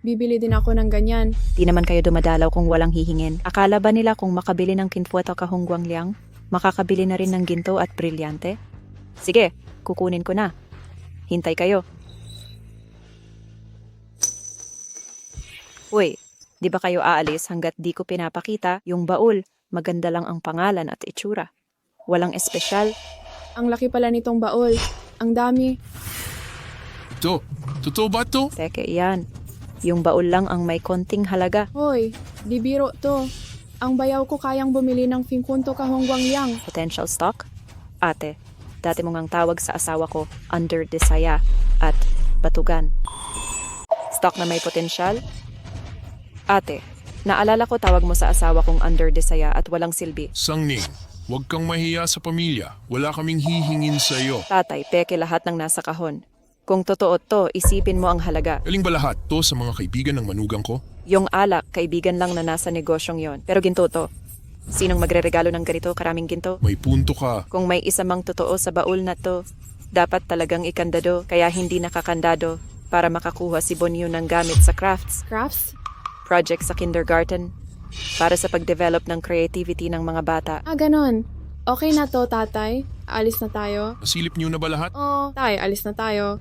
Bibili din ako ng ganyan. Di naman kayo dumadalaw kung walang hihingin. Akala ba nila kung makabili ng 50 kahong guangliang, makakabili na rin ng ginto at brilyante? Sige, kukunin ko na. Hintay kayo. Uy, di ba kayo aalis hanggat di ko pinapakita yung baul? Maganda lang ang pangalan at itsura. Walang espesyal. Ang laki pala nitong baul. Ang dami. Ito, totoo ba to? Teke, yan. Yung baul lang ang may konting halaga. Hoy, di biro to. Ang bayaw ko kayang bumili ng 50 kahong guangliang. Potential stock? Ate, dati mo ngang tawag sa asawa ko, under desaya at batugan. Stock na may potensyal? Ate, naalala ko tawag mo sa asawa kong under desaya at walang silbi. Sangning, huwag kang mahiya sa pamilya. Wala kaming hihingin sa iyo. Tatay, peke lahat ng nasa kahon. Kung totoo to, isipin mo ang halaga. Galing ba lahat to sa mga kaibigan ng manugang ko? Yung alak, kaibigan lang na nasa negosyong yon. Pero ginto to. Sinong magreregalo ng ganito karaming ginto? May punto ka. Kung may isa mang totoo sa baul na to, dapat talagang ikandado, kaya hindi nakakandado para makakuha si Bonyo ng gamit sa crafts. Crafts? Project sa kindergarten para sa pag-develop ng creativity ng mga bata. Ah, ganon. Okay na to, tatay. Alis na tayo. Nasilip niyo na ba lahat? Oo, tay, alis na tayo.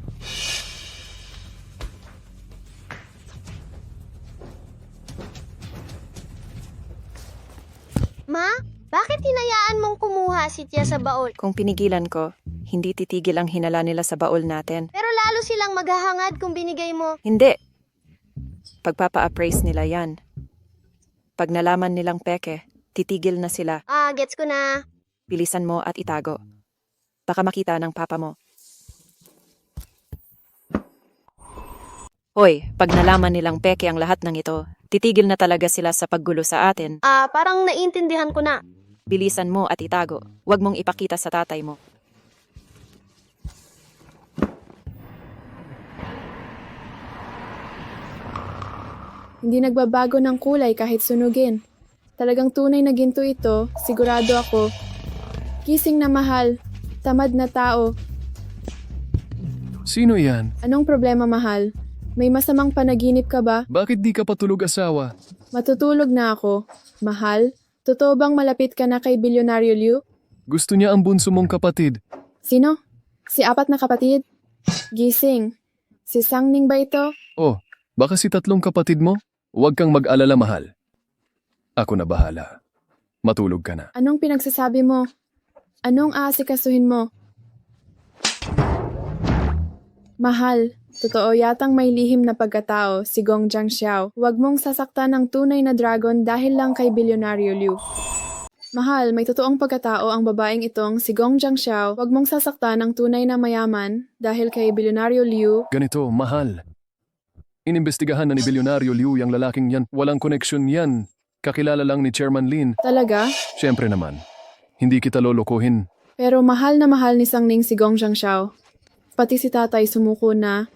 Ma, bakit hinayaan mong kumuha si Tia sa baul? Kung pinigilan ko, hindi titigil ang hinala nila sa baul natin. Pero lalo silang maghahangad kung binigay mo. Hindi. Pagpapa-appraise nila yan. Pag nalaman nilang peke, titigil na sila. Ah, gets ko na. Bilisan mo at itago. Baka makita ng papa mo. Hoy, pag nalaman nilang peke ang lahat ng ito, titigil na talaga sila sa paggulo sa atin. Ah, parang naiintindihan ko na. Bilisan mo at itago. Huwag mong ipakita sa tatay mo. Hindi nagbabago ng kulay kahit sunugin. Talagang tunay na ginto ito, sigurado ako. Gising na mahal, tamad na tao. Sino yan? Anong problema, mahal? May masamang panaginip ka ba? Bakit di ka patulog asawa? Matutulog na ako. Mahal, totoo bang malapit ka na kay Bilyonaryo Liu? Gusto niya ang bunso mong kapatid. Sino? Si apat na kapatid? Gising. Si Sangning ba ito? Oh, baka si tatlong kapatid mo? Huwag kang mag-alala, mahal. Ako na bahala. Matulog ka na. Anong pinagsasabi mo? Anong aasikasuhin mo? Mahal, totoo yatang may lihim na pagkatao si Gong Jiangxiao. Huwag mong sasaktan ng tunay na dragon dahil lang kay Bilyonaryo Liu. Mahal, may totoong pagkatao ang babaeng itong si Gong Jiangxiao. Huwag mong sasaktan ng tunay na mayaman dahil kay Bilyonaryo Liu. Ganito, mahal. Inimbestigahan na ni Bilyonaryo Liu yung lalaking yan. Walang koneksyon yan. Kakilala lang ni Chairman Lin. Talaga? Siyempre naman. Hindi kita lolokohin. Pero mahal na mahal ni Sangning si Gong Jiangxiao. Pati si tatay sumuko na.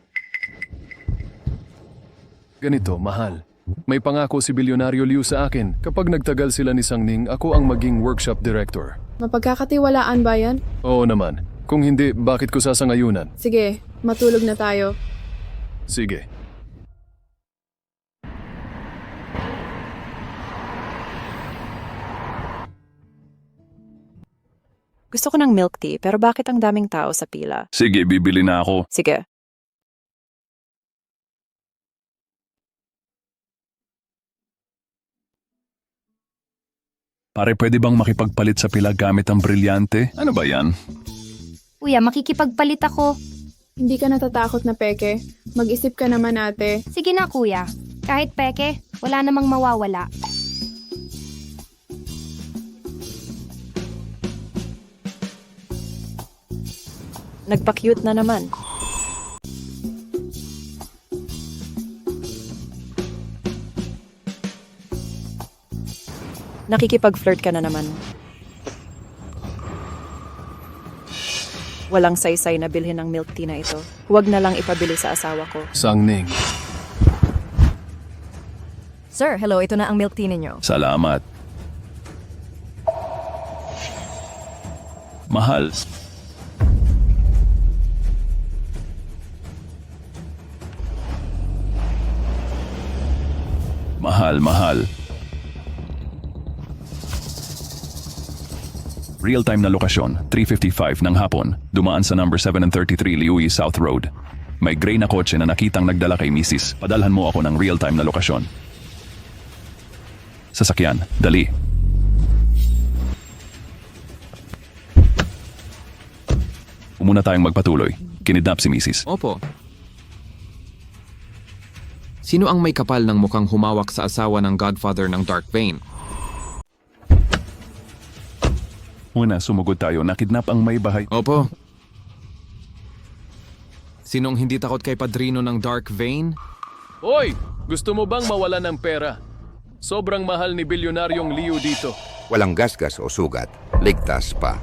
Ganito, mahal. May pangako si Bilyonaryo Liu sa akin. Kapag nagtagal sila ni Sangning, ako ang maging workshop director. Mapagkakatiwalaan ba yan? Oo naman. Kung hindi, bakit ko sasangayunan? Sige, matulog na tayo. Sige. Gusto ko ng milk tea, pero bakit ang daming tao sa pila? Sige, bibili na ako. Sige. Pare, pwede bang makipagpalit sa pila gamit ang brilyante? Ano ba yan? Kuya, makikipagpalit ako. Hindi ka natatakot na peke. Mag-isip ka naman ate. Sige na kuya. Kahit peke, wala namang mawawala. Nagpa-cute na naman. Nakikipag-flirt ka na naman. Walang saysay na bilhin ng milk tea na ito. Huwag na lang ipabili sa asawa ko. Sang Ning. Sir, hello. Ito na ang milk tea ninyo. Salamat. Mahal. Mahal. Real-time na lokasyon, 3:55 ng hapon, dumaan sa number 733 Liui South Road. May gray na kotse na nakitang nagdala kay Mrs. Padalhan mo ako ng real-time na lokasyon. Sasakyan, dali. Umuna tayong magpatuloy. Kinidnap si Mrs. Opo. Sino ang may kapal ng mukhang humawak sa asawa ng godfather ng Dark Vein? Una, sumugod tayo. Nakidnap ang may bahay. Opo. Sinong hindi takot kay Padrino ng Dark Vein? Hoy! Gusto mo bang mawala ng pera? Sobrang mahal ni bilyonaryong Liu dito. Walang gasgas o sugat. Ligtas pa.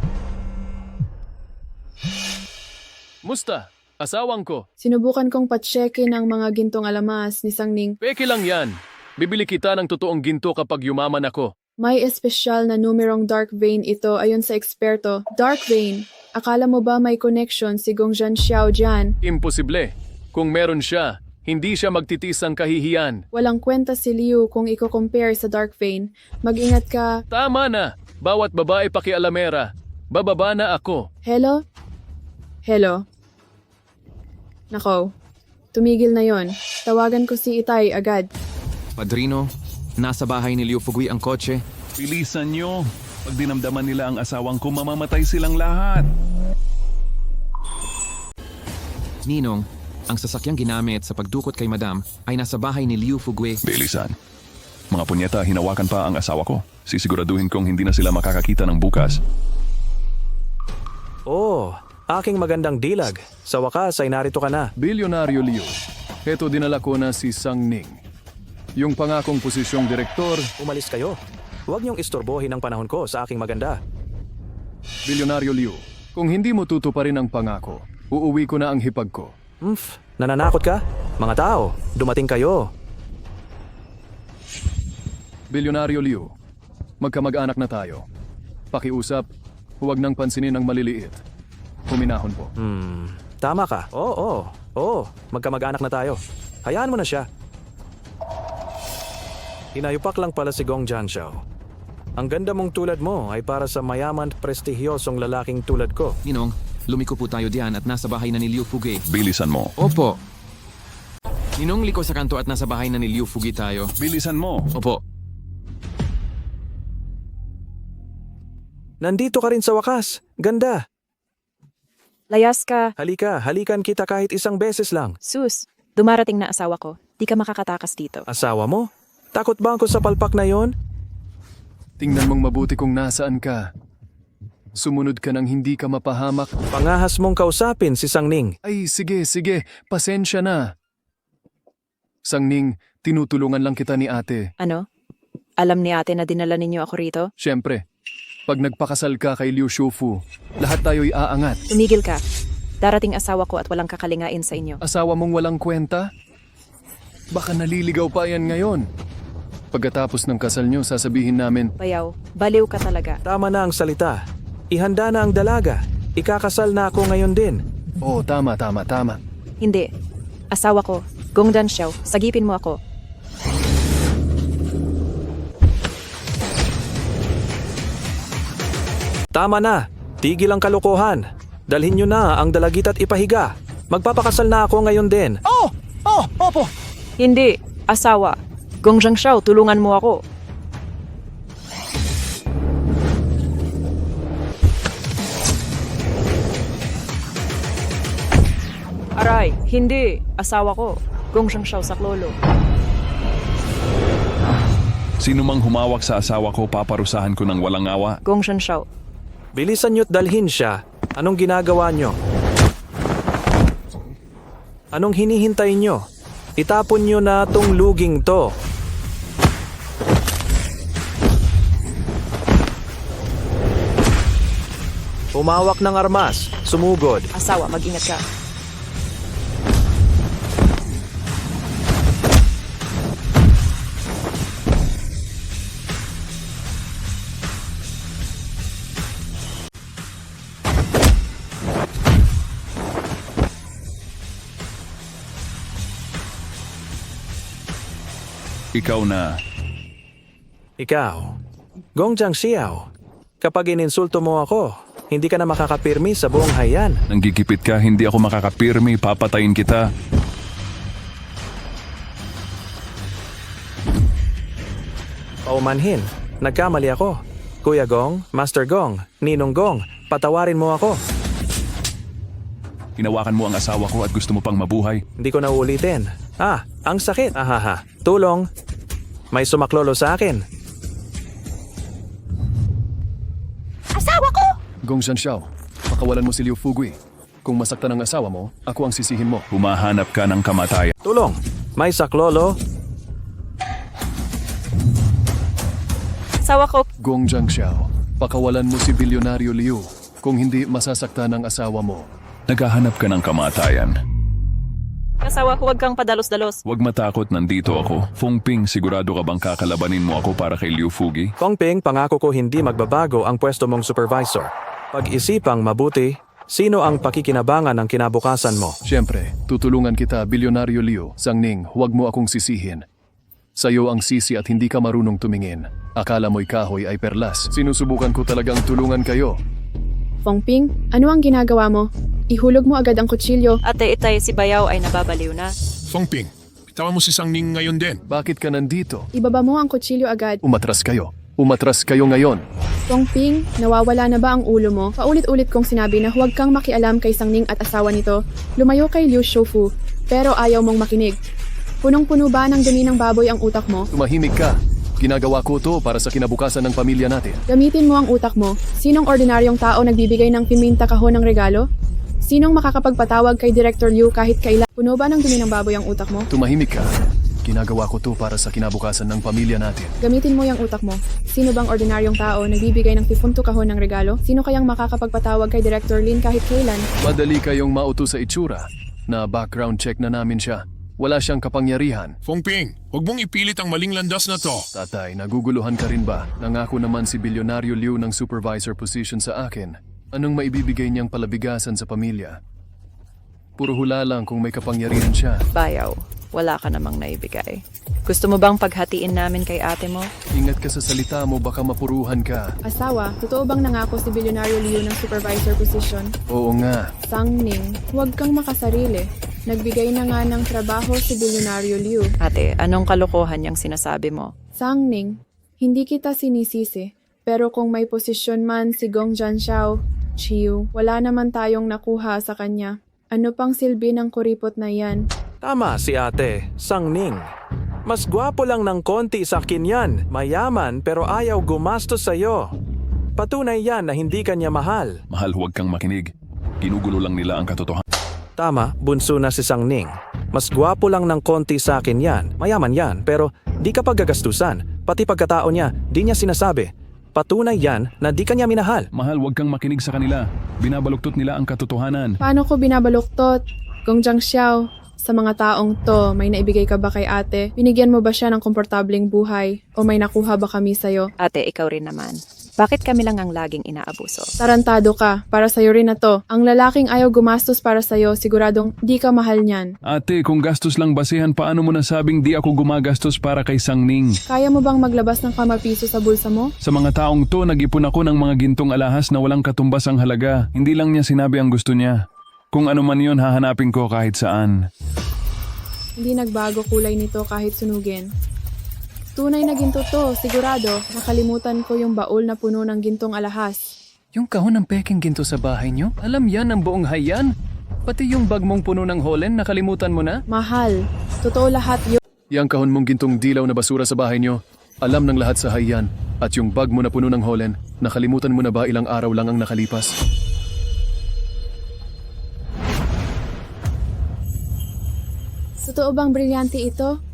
Musta? Asawang ko. Sinubukan kong patsyeke ng mga gintong alamas ni Sang Ning. Peke lang yan. Bibili kita ng totoong ginto kapag yumaman ako. May espesyal na numerong Dark Vein ito ayon sa eksperto. Dark Vein. Akala mo ba may connection si Gong Zhanxiao dyan? Imposible. Kung meron siya, hindi siya magtitis ang kahihiyan. Walang kwenta si Liu kung i-compare sa Dark Vein. Mag-ingat ka. Tama na. Bawat babae pakialamera. Bababa na ako. Hello? Hello? Nako. Tumigil na yon. Tawagan ko si Itay agad. Padrino, nasa bahay ni Liu Fugui ang kotse. Bilisan nyo. Pag dinamdaman nila ang asawang ko, mamamatay silang lahat. Ninong, ang sasakyang ginamit sa pagdukot kay Madam ay nasa bahay ni Liu Fugui. Bilisan. Mga punyeta, hinawakan pa ang asawa ko. Sisiguraduhin kong hindi na sila makakakita ng bukas. Oh, aking magandang dilag. Sa wakas ay narito ka na. Bilyonaryo Liu. Heto dinala ko na si Sang Ning. Yung pangakong posisyong direktor. Umalis kayo. Huwag niyong istorbohin ang panahon ko sa aking maganda. Bilyonaryo Liu, kung hindi mo tutuparin ang pangako, uuwi ko na ang hipag ko. Nananakot ka? Mga tao, dumating kayo. Bilyonaryo Liu, magkamag-anak na tayo. Pakiusap, huwag nang pansinin ang maliliit. Huminahon po. Tama ka. Oo, magkamag-anak na tayo. Hayaan mo na siya. Hinayupak lang pala si Gong Zhanxiao. Ang ganda mong tulad mo ay para sa mayaman at prestihiyosong lalaking tulad ko. Ninong, lumiko po tayo diyan at nasa bahay na ni Liu Fugui. Bilisan mo. Opo. Ninong, liko sa kanto at nasa bahay na ni Liu Fugui tayo. Bilisan mo. Opo. Nandito ka rin sa wakas. Ganda. Layas ka. Halikan kita kahit isang beses lang. Sus, dumarating na asawa ko. Di ka makakatakas dito. Asawa mo? Takot ba ako sa palpak na yon? Tingnan mong mabuti kung nasaan ka. Sumunod ka nang hindi ka mapahamak. Pangahas mong kausapin si Sang Ning. Ay, sige. Pasensya na. Sang Ning, tinutulungan lang kita ni ate. Ano? Alam ni ate na dinala ninyo ako rito? Siyempre, pag nagpakasal ka kay Liu Shufu, lahat tayo'y aangat. Tumigil ka. Darating asawa ko at walang kakalingain sa inyo. Asawa mong walang kwenta? Baka naliligaw pa yan ngayon. Pagkatapos ng kasal nyo, sasabihin namin, Bayaw, baliw ka talaga. Tama na ang salita. Ihanda na ang dalaga. Ikakasal na ako ngayon din. Oo, tama. Hindi. Asawa ko, Gong Zhanxiao, sagipin mo ako. Tama na. Tigil ang kalokohan. Dalhin nyo na ang dalagit at ipahiga. Magpapakasal na ako ngayon din. Opo. Hindi, asawa. Gong Zhangxiao, tulungan mo ako. Aray, hindi, asawa ko. Gong Zhangxiao saklolo. Sino mang humawak sa asawa ko, paparusahan ko ng walang awa. Gong Zhangxiao. Bilisan nyo't dalhin siya. Anong ginagawa nyo? Anong hinihintay nyo? Itapon nyo na tong luging to. Humawak ng armas. Sumugod. Asawa, mag-ingat ka. Ikaw na. Ikaw, Gong Zhangxiao, kapag ininsulto mo ako, hindi ka na makakapirmi sa buong hayan. Nanggigipit ka, hindi ako makakapirmi, papatayin kita. Paumanhin, nagkamali ako. Kuya Gong, Master Gong, Ninong Gong, patawarin mo ako. Hinawakan mo ang asawa ko at gusto mo pang mabuhay. Hindi ko na uulitin. Ang sakit. Ahaha. Tulong. May sumaklolo sa akin. Asawa ko! Gong Zhangxiao, pakawalan mo si Liu Fugui. Kung masaktan ang asawa mo, ako ang sisihin mo. Humahanap ka ng kamatayan. Tulong. May saklolo. Asawa ko. Gong Zhangxiao, pakawalan mo si Bilyonaryo Liu. Kung hindi, masasaktan ang asawa mo. Naghahanap ka ng kamatayan. Asawa, huwag kang padalos-dalos. Huwag matakot, nandito ako. Feng Ping, sigurado ka bang kakalabanin mo ako para kay Liu Fugi? Kong Ping, pangako ko hindi magbabago ang pwesto mong supervisor. Pag-isipang mabuti, sino ang pakikinabangan ng kinabukasan mo? Siyempre, tutulungan kita, Bilyonaryo Liu. Sangning, huwag mo akong sisihin. Sa'yo ang sisi at hindi ka marunong tumingin. Akala mo'y kahoy ay perlas. Sinusubukan ko talagang tulungan kayo. Feng Ping, ano ang ginagawa mo? Ihulog mo agad ang kutsilyo. Ate Itay, si Bayaw ay nababaliw na. Feng Ping, bitawan mo si Sang Ning ngayon din. Bakit ka nandito? Ibaba mo ang kutsilyo agad. Umatras kayo. Umatras kayo ngayon. Feng Ping, nawawala na ba ang ulo mo? Paulit-ulit kong sinabi na huwag kang makialam kay Sang Ning at asawa nito. Lumayo kay Liu Shoufu, pero ayaw mong makinig. Punong-puno ba ng dumi ng baboy ang utak mo? Tumahimik ka. Ginagawa ko to para sa kinabukasan ng pamilya natin. Gamitin mo ang utak mo. Sinong ordinaryong tao nagbibigay ng piminta kahon ng regalo? Sinong makakapagpatawag kay Director Liu kahit kailan? Puno ba ng dumi ng baboy ang utak mo? Tumahimik ka. Ginagawa ko to para sa kinabukasan ng pamilya natin. Gamitin mo yung utak mo. Sino bang ordinaryong tao nagbibigay ng pipunto kahon ng regalo? Sino kayang makakapagpatawag kay Director Lin kahit kailan? Madali kayong mauto sa itsura na background check na namin siya. Wala siyang kapangyarihan. Feng Ping, huwag mong ipilit ang maling landas na to. Tatay, naguguluhan ka rin ba? Nangako naman si Bilyonaryo Liu ng supervisor position sa akin. Anong maibibigay niyang palabigasan sa pamilya? Puro hula lang kung may kapangyarihan siya. Bayaw, wala ka namang naibigay. Gusto mo bang paghatiin namin kay ate mo? Ingat ka sa salita mo, baka mapuruhan ka. Asawa, totoo bang nangako si Bilyonaryo Liu ng supervisor position? Oo nga. Sang Ning, huwag kang makasarili. Nagbigay na nga ng trabaho si Bilyonaryo Liu. Ate, anong kalokohan yung sinasabi mo? Sang Ning, hindi kita sinisisi. Pero kung may posisyon man si Gong Zhangxiao, Chiu, wala naman tayong nakuha sa kanya. Ano pang silbi ng kuripot na yan? Tama si ate, Sang Ning. Mas gwapo lang ng konti sa akin yan. Mayaman pero ayaw gumastos sa'yo. Patunay yan na hindi kanya mahal. Mahal, huwag kang makinig. Ginugulo lang nila ang katotohanan. Tama, bunso na si Sang Ning. Mas gwapo lang ng konti sa akin yan. Mayaman yan pero di ka paggagastusan. Pati pagkatao niya, di niya sinasabi. Patunay yan na di kanya minahal. Mahal, huwag kang makinig sa kanila. Binabaluktot nila ang katotohanan. Paano ko binabaluktot? Gong Zhangxiao, sa mga taong to, may naibigay ka ba kay ate? Binigyan mo ba siya ng komportableng buhay? O may nakuha ba kami sa'yo? Ate, ikaw rin naman. Bakit kami lang ang laging inaabuso? Tarantado ka. Para sa'yo rin na to. Ang lalaking ayaw gumastos para sa'yo, siguradong di ka mahal niyan. Ate, kung gastos lang basihan, paano mo nasabing di ako gumagastos para kay Sangning? Kaya mo bang maglabas ng kamapiso sa bulsa mo? Sa mga taong to, nag-ipon ako ng mga gintong alahas na walang katumbas ang halaga. Hindi lang niya sinabi ang gusto niya. Kung ano man yon, hahanapin ko kahit saan. Hindi nagbago kulay nito kahit sunugin. Tunay na ginto to, sigurado. Nakalimutan ko yung baul na puno ng gintong alahas. Yung kahon ng peking ginto sa bahay nyo? Alam yan ng buong hayan? Pati yung bag mong puno ng holen, nakalimutan mo na? Mahal. Totoo lahat yun. Yang kahon mong gintong dilaw na basura sa bahay nyo, alam ng lahat sa hayan. At yung bag mo na puno ng holen, nakalimutan mo na ba ilang araw lang ang nakalipas? Totoo bang brilyante ito?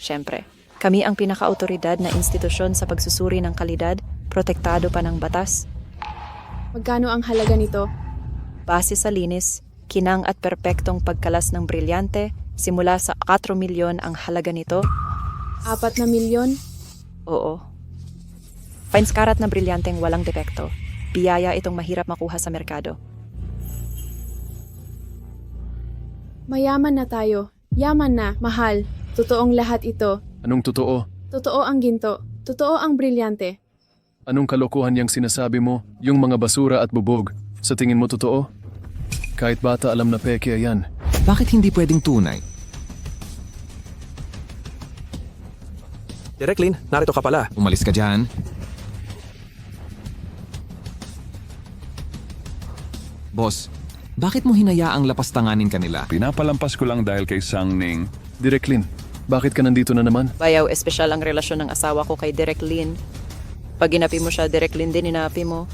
Siyempre, kami ang pinaka-autoridad na institusyon sa pagsusuri ng kalidad, protektado pa ng batas. Magkano ang halaga nito? Base sa linis, kinang at perpektong pagkalas ng brilyante, simula sa 4 milyon ang halaga nito. 4 na milyon? Oo. Fines karat na brilyanteng walang depekto. Biyaya itong mahirap makuha sa merkado. Mayaman na tayo. Yaman na, mahal. Totoong lahat ito. Anong totoo? Totoo ang ginto. Totoo ang brilyante. Anong kalokohan yung sinasabi mo? Yung mga basura at bubog. Sa tingin mo totoo? Kahit bata alam na peke yan. Bakit hindi pwedeng tunay? Direk Lin, narito ka pala. Umalis ka dyan. Boss, bakit mo hinayaang lapastanganin kanila? Pinapalampas ko lang dahil kay Sangning. Direk Lin, bakit ka nandito na naman? Bayaw, espesyal ang relasyon ng asawa ko kay Direk Lin. Pag ginapi mo siya, Direk Lin din inapi mo.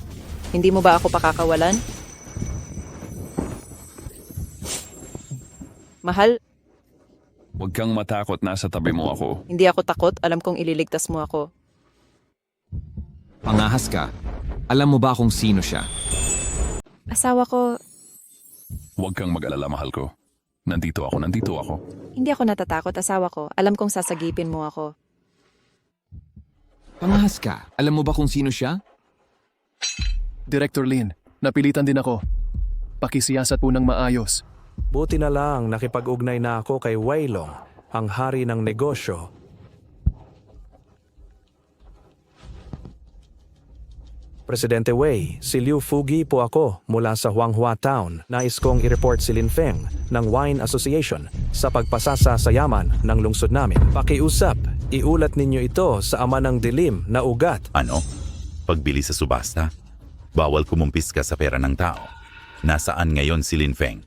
Hindi mo ba ako pakakawalan? Mahal, Huwag kang matakot, nasa tabi mo ako. hindi ako takot. Alam kong ililigtas mo ako. Pangahas ka. Alam mo ba kung sino siya? Asawa ko, Huwag kang mag-alala, mahal ko. Nandito ako. hindi ako natatakot. Asawa ko, alam kong sasagipin mo ako. Pangahas ka. Alam mo ba kung sino siya? Director Lin, napilitan din ako. Pakisiyasat po ng maayos. Buti na lang nakipag-ugnay na ako kay Weilong, ang hari ng negosyo. Presidente Wei, si Liu Fugi po ako mula sa Huanghua Town. Nais kong i-report si Lin Feng ng Wine Association sa pagpasasa sa yaman ng lungsod namin. Pakiusap, iulat ninyo ito sa ama ng dilim na ugat. Ano? Pagbili sa subasta? Bawal kumumpis ka sa pera ng tao. Nasaan ngayon si Lin Feng?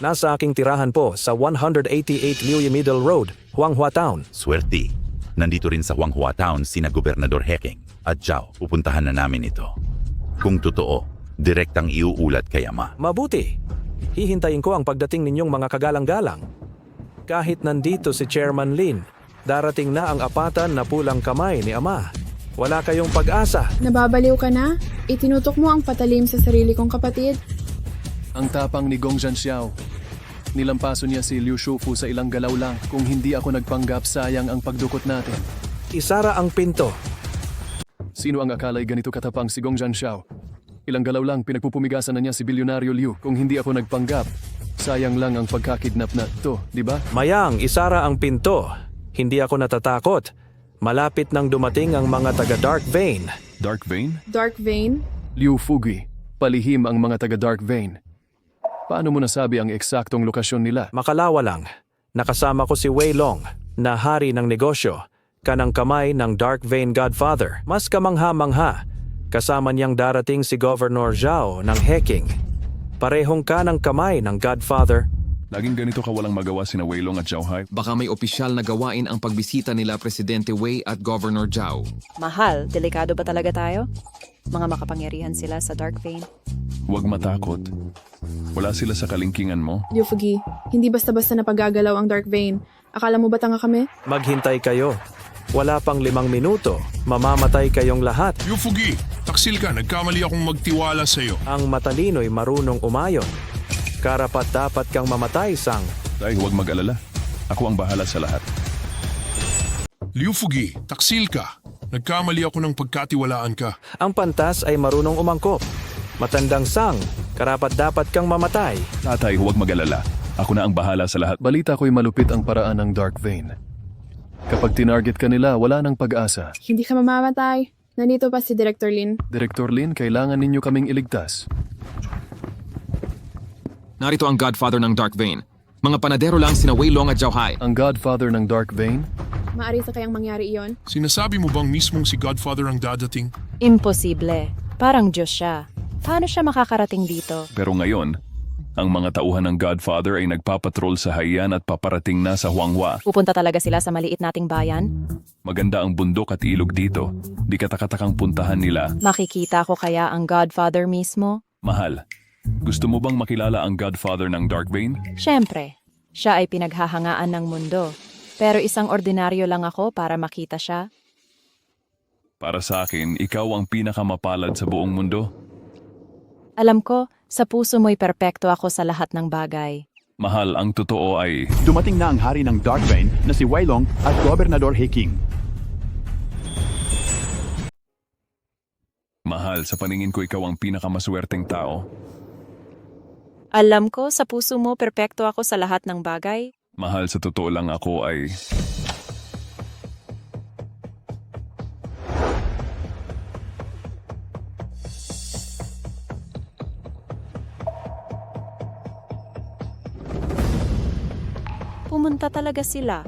Nasa aking tirahan po sa 188 Liuyi Middle Road, Huanghua Town. Swerte. Nandito rin sa Huanghua Town sina Gobernador Heking at Zhao. Pupuntahan na namin ito. Kung totoo, direktang iuulat kay ama. Mabuti. Hihintayin ko ang pagdating ninyong mga kagalang-galang. Kahit nandito si Chairman Lin, darating na ang apatan na pulang kamay ni ama. Wala kayong pag-asa. Nababaliw ka na? Itinutok mo ang patalim sa sarili kong kapatid? Ang tapang ni Gong Zhanxiao. Nilampaso niya si Liu Shufu sa ilang galaw lang. Kung hindi ako nagpanggap, sayang ang pagdukot natin. Isara ang pinto. Sino ang akala'y ganito katapang si Gong Zhanxiao? Ilang galaw lang, pinagpupumigasan na niya si Bilyonaryo Liu. Kung hindi ako nagpanggap, sayang lang ang pagkakidnap na to, di ba? Mayang, isara ang pinto. Hindi ako natatakot. Malapit nang dumating ang mga taga Dark Vein. Dark Vein? Dark Vein? Liu Fugi, palihim ang mga taga Dark Vein. Paano mo nasabi ang eksaktong lokasyon nila? Makalawa lang. Nakasama ko si Wei Long, na hari ng negosyo, kanang kamay ng Dark Vein Godfather. Mas kamangha-mangha, kasama niyang darating si Governor Zhao ng Heking. Parehong kanang kamay ng Godfather. Laging ganito ka walang magawa sina Weilong at Zhao Hai. Baka may opisyal na gawain ang pagbisita nila Presidente Wei at Governor Zhao. Mahal, delikado ba talaga tayo? Mga makapangyarihan sila sa Dark Vein. Huwag matakot. Wala sila sa kalingkingan mo. Liu Fugi, hindi basta-basta napagagalaw ang Dark Vein. Akala mo ba tanga kami? Maghintay kayo. Wala pang 5 minuto, mamamatay kayong lahat. Liu Fugi, taksil ka. Nagkamali akong magtiwala sa'yo. Ang matalino'y marunong umayon. Karapat dapat kang mamatay, Sang. Tay, huwag mag-alala. Ako ang bahala sa lahat. Liu Fugi, taksil ka. Nagkamali ako ng pagkatiwalaan ka. Ang pantas ay marunong umangkop. Matandang sang, karapat-dapat kang mamatay. Tatay, huwag mag-alala. Ako na ang bahala sa lahat. Balita ko'y malupit ang paraan ng Dark Vein. Kapag tinarget ka nila, wala nang pag-asa. Hindi ka mamamatay. Nandito pa si Director Lin. Director Lin, kailangan ninyo kaming iligtas. Narito ang Godfather ng Dark Vein. Mga panadero lang sina Wei Long at Zhao Hai. Ang Godfather ng Dark Vein? Maari sa kayang mangyari iyon? Sinasabi mo bang mismong si Godfather ang dadating? Imposible. Parang Diyos siya. Paano siya makakarating dito? Pero ngayon, ang mga tauhan ng Godfather ay nagpapatrol sa Haiyan at paparating na sa Huanghua. Pupunta talaga sila sa maliit nating bayan? Maganda ang bundok at ilog dito. Di katakatakang puntahan nila. Makikita ko kaya ang Godfather mismo? Mahal, gusto mo bang makilala ang Godfather ng Dark Vein? Siyempre, siya ay pinaghahangaan ng mundo. Pero isang ordinaryo lang ako para makita siya. Para sa akin, ikaw ang pinakamapalad sa buong mundo. Alam ko, sa puso mo'y perpekto ako sa lahat ng bagay. Mahal, ang totoo ay... Dumating na ang hari ng Dark Vein na si Wei Long at Gobernador Heking. Mahal, sa paningin ko ikaw ang pinakamaswerteng tao. Alam ko, sa puso mo perpekto ako sa lahat ng bagay. Mahal, sa totoo lang ako ay... Pumunta talaga sila.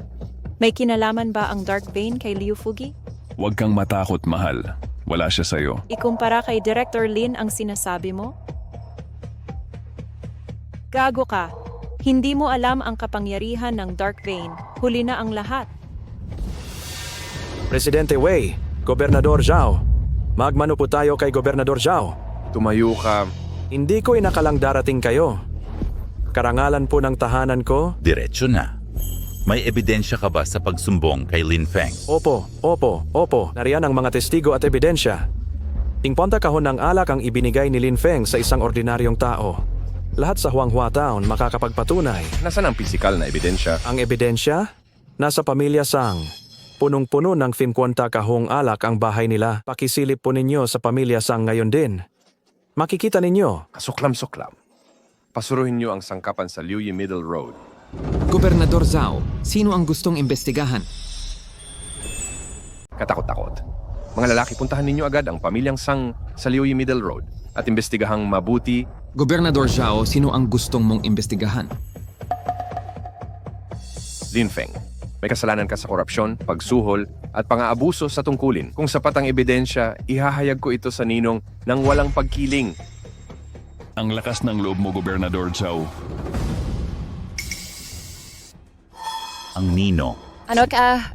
May kinalaman ba ang Dark Vein kay Liu Fugi? Huwag kang matakot, mahal. Wala siya sa'yo. Ikumpara kay Director Lin ang sinasabi mo? Gago ka. Hindi mo alam ang kapangyarihan ng Dark Vein. Huli na ang lahat. Presidente Wei, Gobernador Zhao. Magmano po tayo kay Gobernador Zhao. Tumayo ka. Hindi ko inakalang darating kayo. Karangalan po ng tahanan ko? Diretso na. May ebidensya ka ba sa pagsumbong kay Lin Feng? Opo. Nariyan ang mga testigo at ebidensya. Tingponta kahon ng alak ang ibinigay ni Lin Feng sa isang ordinaryong tao. Lahat sa Huanghua Town makakapagpatunay. Nasaan ang pisikal na ebidensya? Ang ebidensya? Nasa pamilya Sang. Punong-puno ng 50 kahong alak ang bahay nila. Pakisilip po ninyo sa pamilya Sang ngayon din. Makikita ninyo. Kasuklam-suklam. Pasuruhin niyo ang sangkapan sa Liuyi Middle Road. Gobernador Zhao, sino ang gustong imbestigahan? Katakot-takot. Mga lalaki, puntahan ninyo agad ang pamilyang Sang sa Liuyi Middle Road at imbestigahang mabuti. Gobernador Zhao, sino ang gustong mong imbestigahan? Lin Feng, may kasalanan ka sa korupsyon, pagsuhol at pang-aabuso sa tungkulin. Kung sapat ang ebidensya, ihahayag ko ito sa ninong nang walang pagkiling. Ang lakas ng loob mo, Gobernador Zhao. Ang ninong. Ano ka?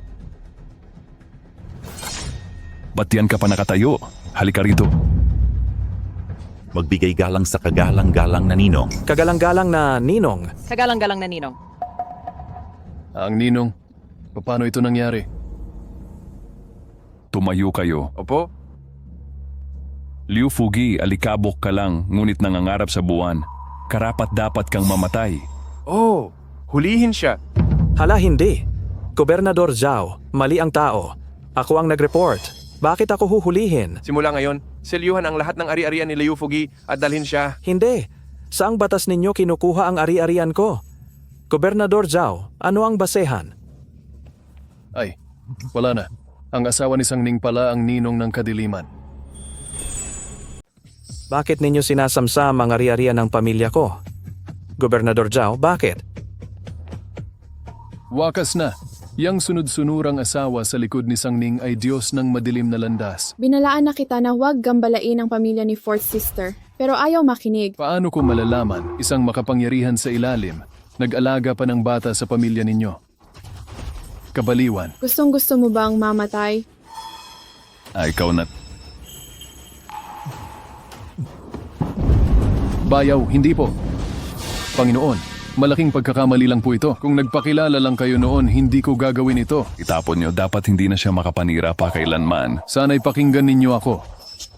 Ba't yan ka pa nakatayo? Halika rito. Magbigay galang sa kagalang-galang na ninong. Kagalang-galang na ninong. Kagalang-galang na ninong. Ang ninong, paano ito nangyari? Tumayo kayo. Opo? Liu Fugi, alikabok ka lang, ngunit nangangarap sa buwan. Karapat-dapat kang mamatay. Oh, hulihin siya. Hala, hindi. Gobernador Zhao, mali ang tao. Ako ang nag-report. Bakit ako huhulihin? Simula ngayon, selyuhan ang lahat ng ari-arian ni Liu Fugi at dalhin siya. Hindi. Saang batas ninyo kinukuha ang ari-arian ko? Gobernador Zhao, ano ang basehan? Ay, wala na. Ang asawa ni Sang Ning pala ang ninong ng kadiliman. Bakit ninyo sinasamsam ang ari-arian ng pamilya ko? Gobernador Zhao, bakit? Wakas na. Yang sunod-sunurang asawa sa likod ni Sang Ning ay Diyos ng madilim na landas. Binalaan na kita na huwag gambalain ang pamilya ni Fourth Sister, pero ayaw makinig. Paano ko malalaman isang makapangyarihan sa ilalim, nag-alaga pa ng bata sa pamilya ninyo? Kabaliwan. Gustong-gusto mo bang mamatay? Ikaw na... Bayaw, hindi po. Panginoon, malaking pagkakamali lang po ito. Kung nagpakilala lang kayo noon, hindi ko gagawin ito. Itapon nyo, dapat hindi na siya makapanira pa kailanman. Sana'y pakinggan ninyo ako.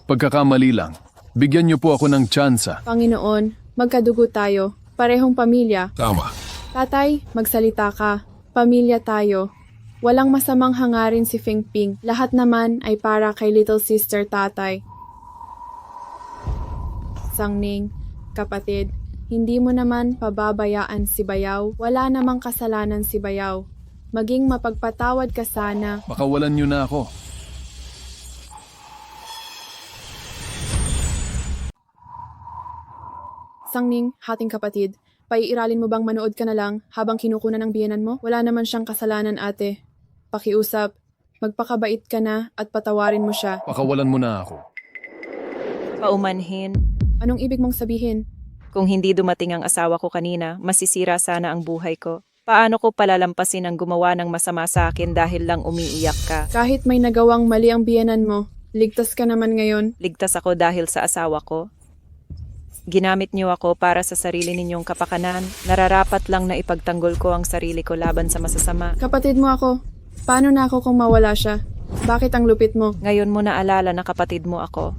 Pagkakamali lang. Bigyan niyo po ako ng tsansa. Panginoon, magkadugo tayo. Parehong pamilya. Tama. Tatay, magsalita ka. Pamilya tayo. Walang masamang hangarin si Fing Ping. Lahat naman ay para kay little sister tatay. Sangning, kapatid, hindi mo naman pababayaan si Bayaw. Wala namang kasalanan si Bayaw. Maging mapagpatawad ka sana. Pakawalan niyo na ako. Sangning, hating kapatid, paiiralin mo bang manood ka na lang habang kinukunan ng biyenan mo? Wala naman siyang kasalanan, ate. Pakiusap, magpakabait ka na at patawarin mo siya. Pakawalan mo na ako. Paumanhin. Anong ibig mong sabihin? Kung hindi dumating ang asawa ko kanina, masisira sana ang buhay ko. Paano ko palalampasin ang gumawa ng masama sa akin dahil lang umiiyak ka? Kahit may nagawang mali ang biyenan mo, ligtas ka naman ngayon. Ligtas ako dahil sa asawa ko. Ginamit niyo ako para sa sarili ninyong kapakanan. Nararapat lang na ipagtanggol ko ang sarili ko laban sa masasama. Kapatid mo ako. Paano na ako kung mawala siya? Bakit ang lupit mo? Ngayon mo naalala na kapatid mo ako.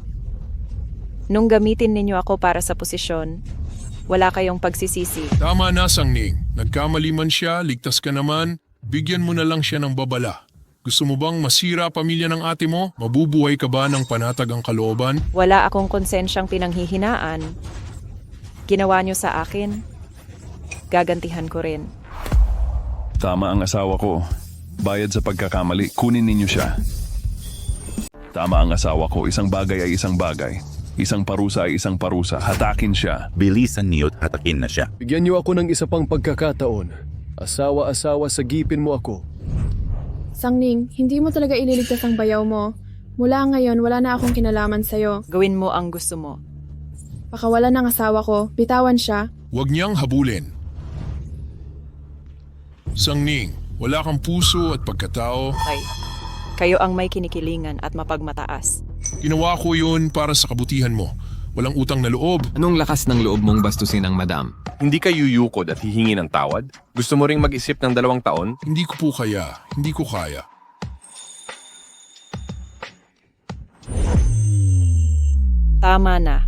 Nung gamitin ninyo ako para sa posisyon, wala kayong pagsisisi. Tama na, Sangning. Nagkamali man siya, ligtas ka naman. Bigyan mo na lang siya ng babala. Gusto mo bang masira pamilya ng ate mo? Mabubuhay ka ba ng panatag ang kalooban? Wala akong konsensyang pinanghihinaan. Ginawa niyo sa akin, gagantihan ko rin. Tama ang asawa ko. Bayad sa pagkakamali, kunin ninyo siya. Tama ang asawa ko, isang bagay ay isang bagay. Isang parusa ay isang parusa. Hatakin siya. Bilisan niyo't hatakin na siya. Bigyan niyo ako ng isa pang pagkakataon. Asawa-asawa, sagipin mo ako. Sangning, hindi mo talaga ililigtas ang Bayaw mo. Mula ngayon, wala na akong kinalaman sa'yo. Gawin mo ang gusto mo. Pakawalan ng asawa ko, bitawan siya. Huwag niyang habulin. Sangning, wala kang puso at pagkatao. Kayo ang may kinikilingan at mapagmataas. Ginawa ko yun para sa kabutihan mo. Walang utang na loob. Anong lakas ng loob mong bastusin ang madam? Hindi ka yuyukod at hihingi ng tawad? Gusto mo ring mag-isip ng 2 taon? Hindi ko po kaya. Hindi ko kaya. Tama na.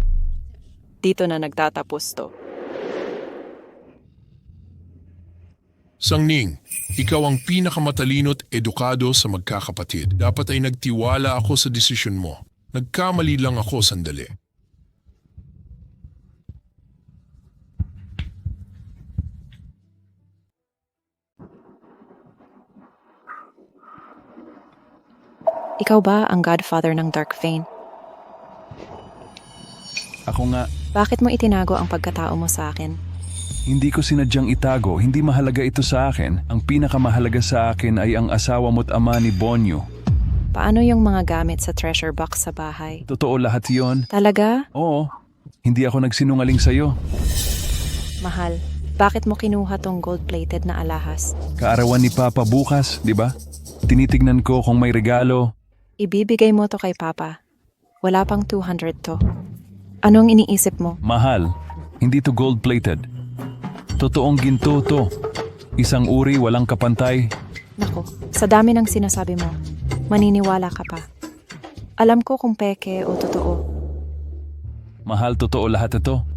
Dito na nagtatapos to. Sangning, ikaw ang pinakamatalino't edukado sa magkakapatid. Dapat ay nagtiwala ako sa desisyon mo. Nagkamali lang ako sandali. Ikaw ba ang godfather ng Dark Vein? Ako nga, Bakit mo itinago ang pagkatao mo sa akin? hindi ko sinadyang itago. Hindi mahalaga ito sa akin. Ang pinakamahalaga sa akin ay ang asawa mo't ama ni Bonyo. Paano yung mga gamit sa treasure box sa bahay? Totoo lahat yon. Talaga? Oo. Hindi ako nagsinungaling sa'yo. Mahal, bakit mo kinuha tong gold-plated na alahas? Kaarawan ni Papa bukas, di ba? Tinitignan ko kung may regalo. Ibibigay mo to kay Papa. Wala pang 200 to. Anong iniisip mo? Mahal, hindi to gold-plated. Totoong ginto to. Isang uri, walang kapantay. Nako, sa dami ng sinasabi mo, maniniwala ka pa. Alam ko kung peke o totoo. Mahal, totoo lahat ito.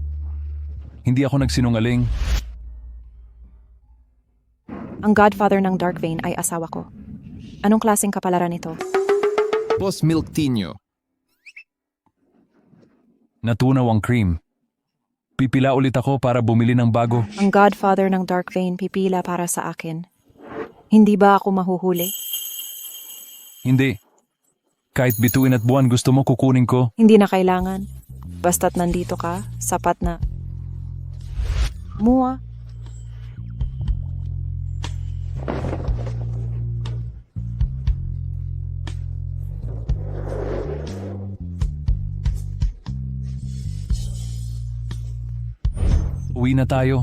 Hindi ako nagsinungaling. Ang godfather ng Dark Vein ay asawa ko. Anong klaseng kapalaran ito? Boss Milk Tinyo. Natunaw ang cream. Pipila ulit ako para bumili ng bago. Ang godfather ng Dark Vein pipila para sa akin. Hindi ba ako mahuhuli? Hindi. Kahit bituin at buwan gusto mo kukunin ko. Hindi na kailangan. Basta't nandito ka, sapat na. Mua. Uwi na tayo.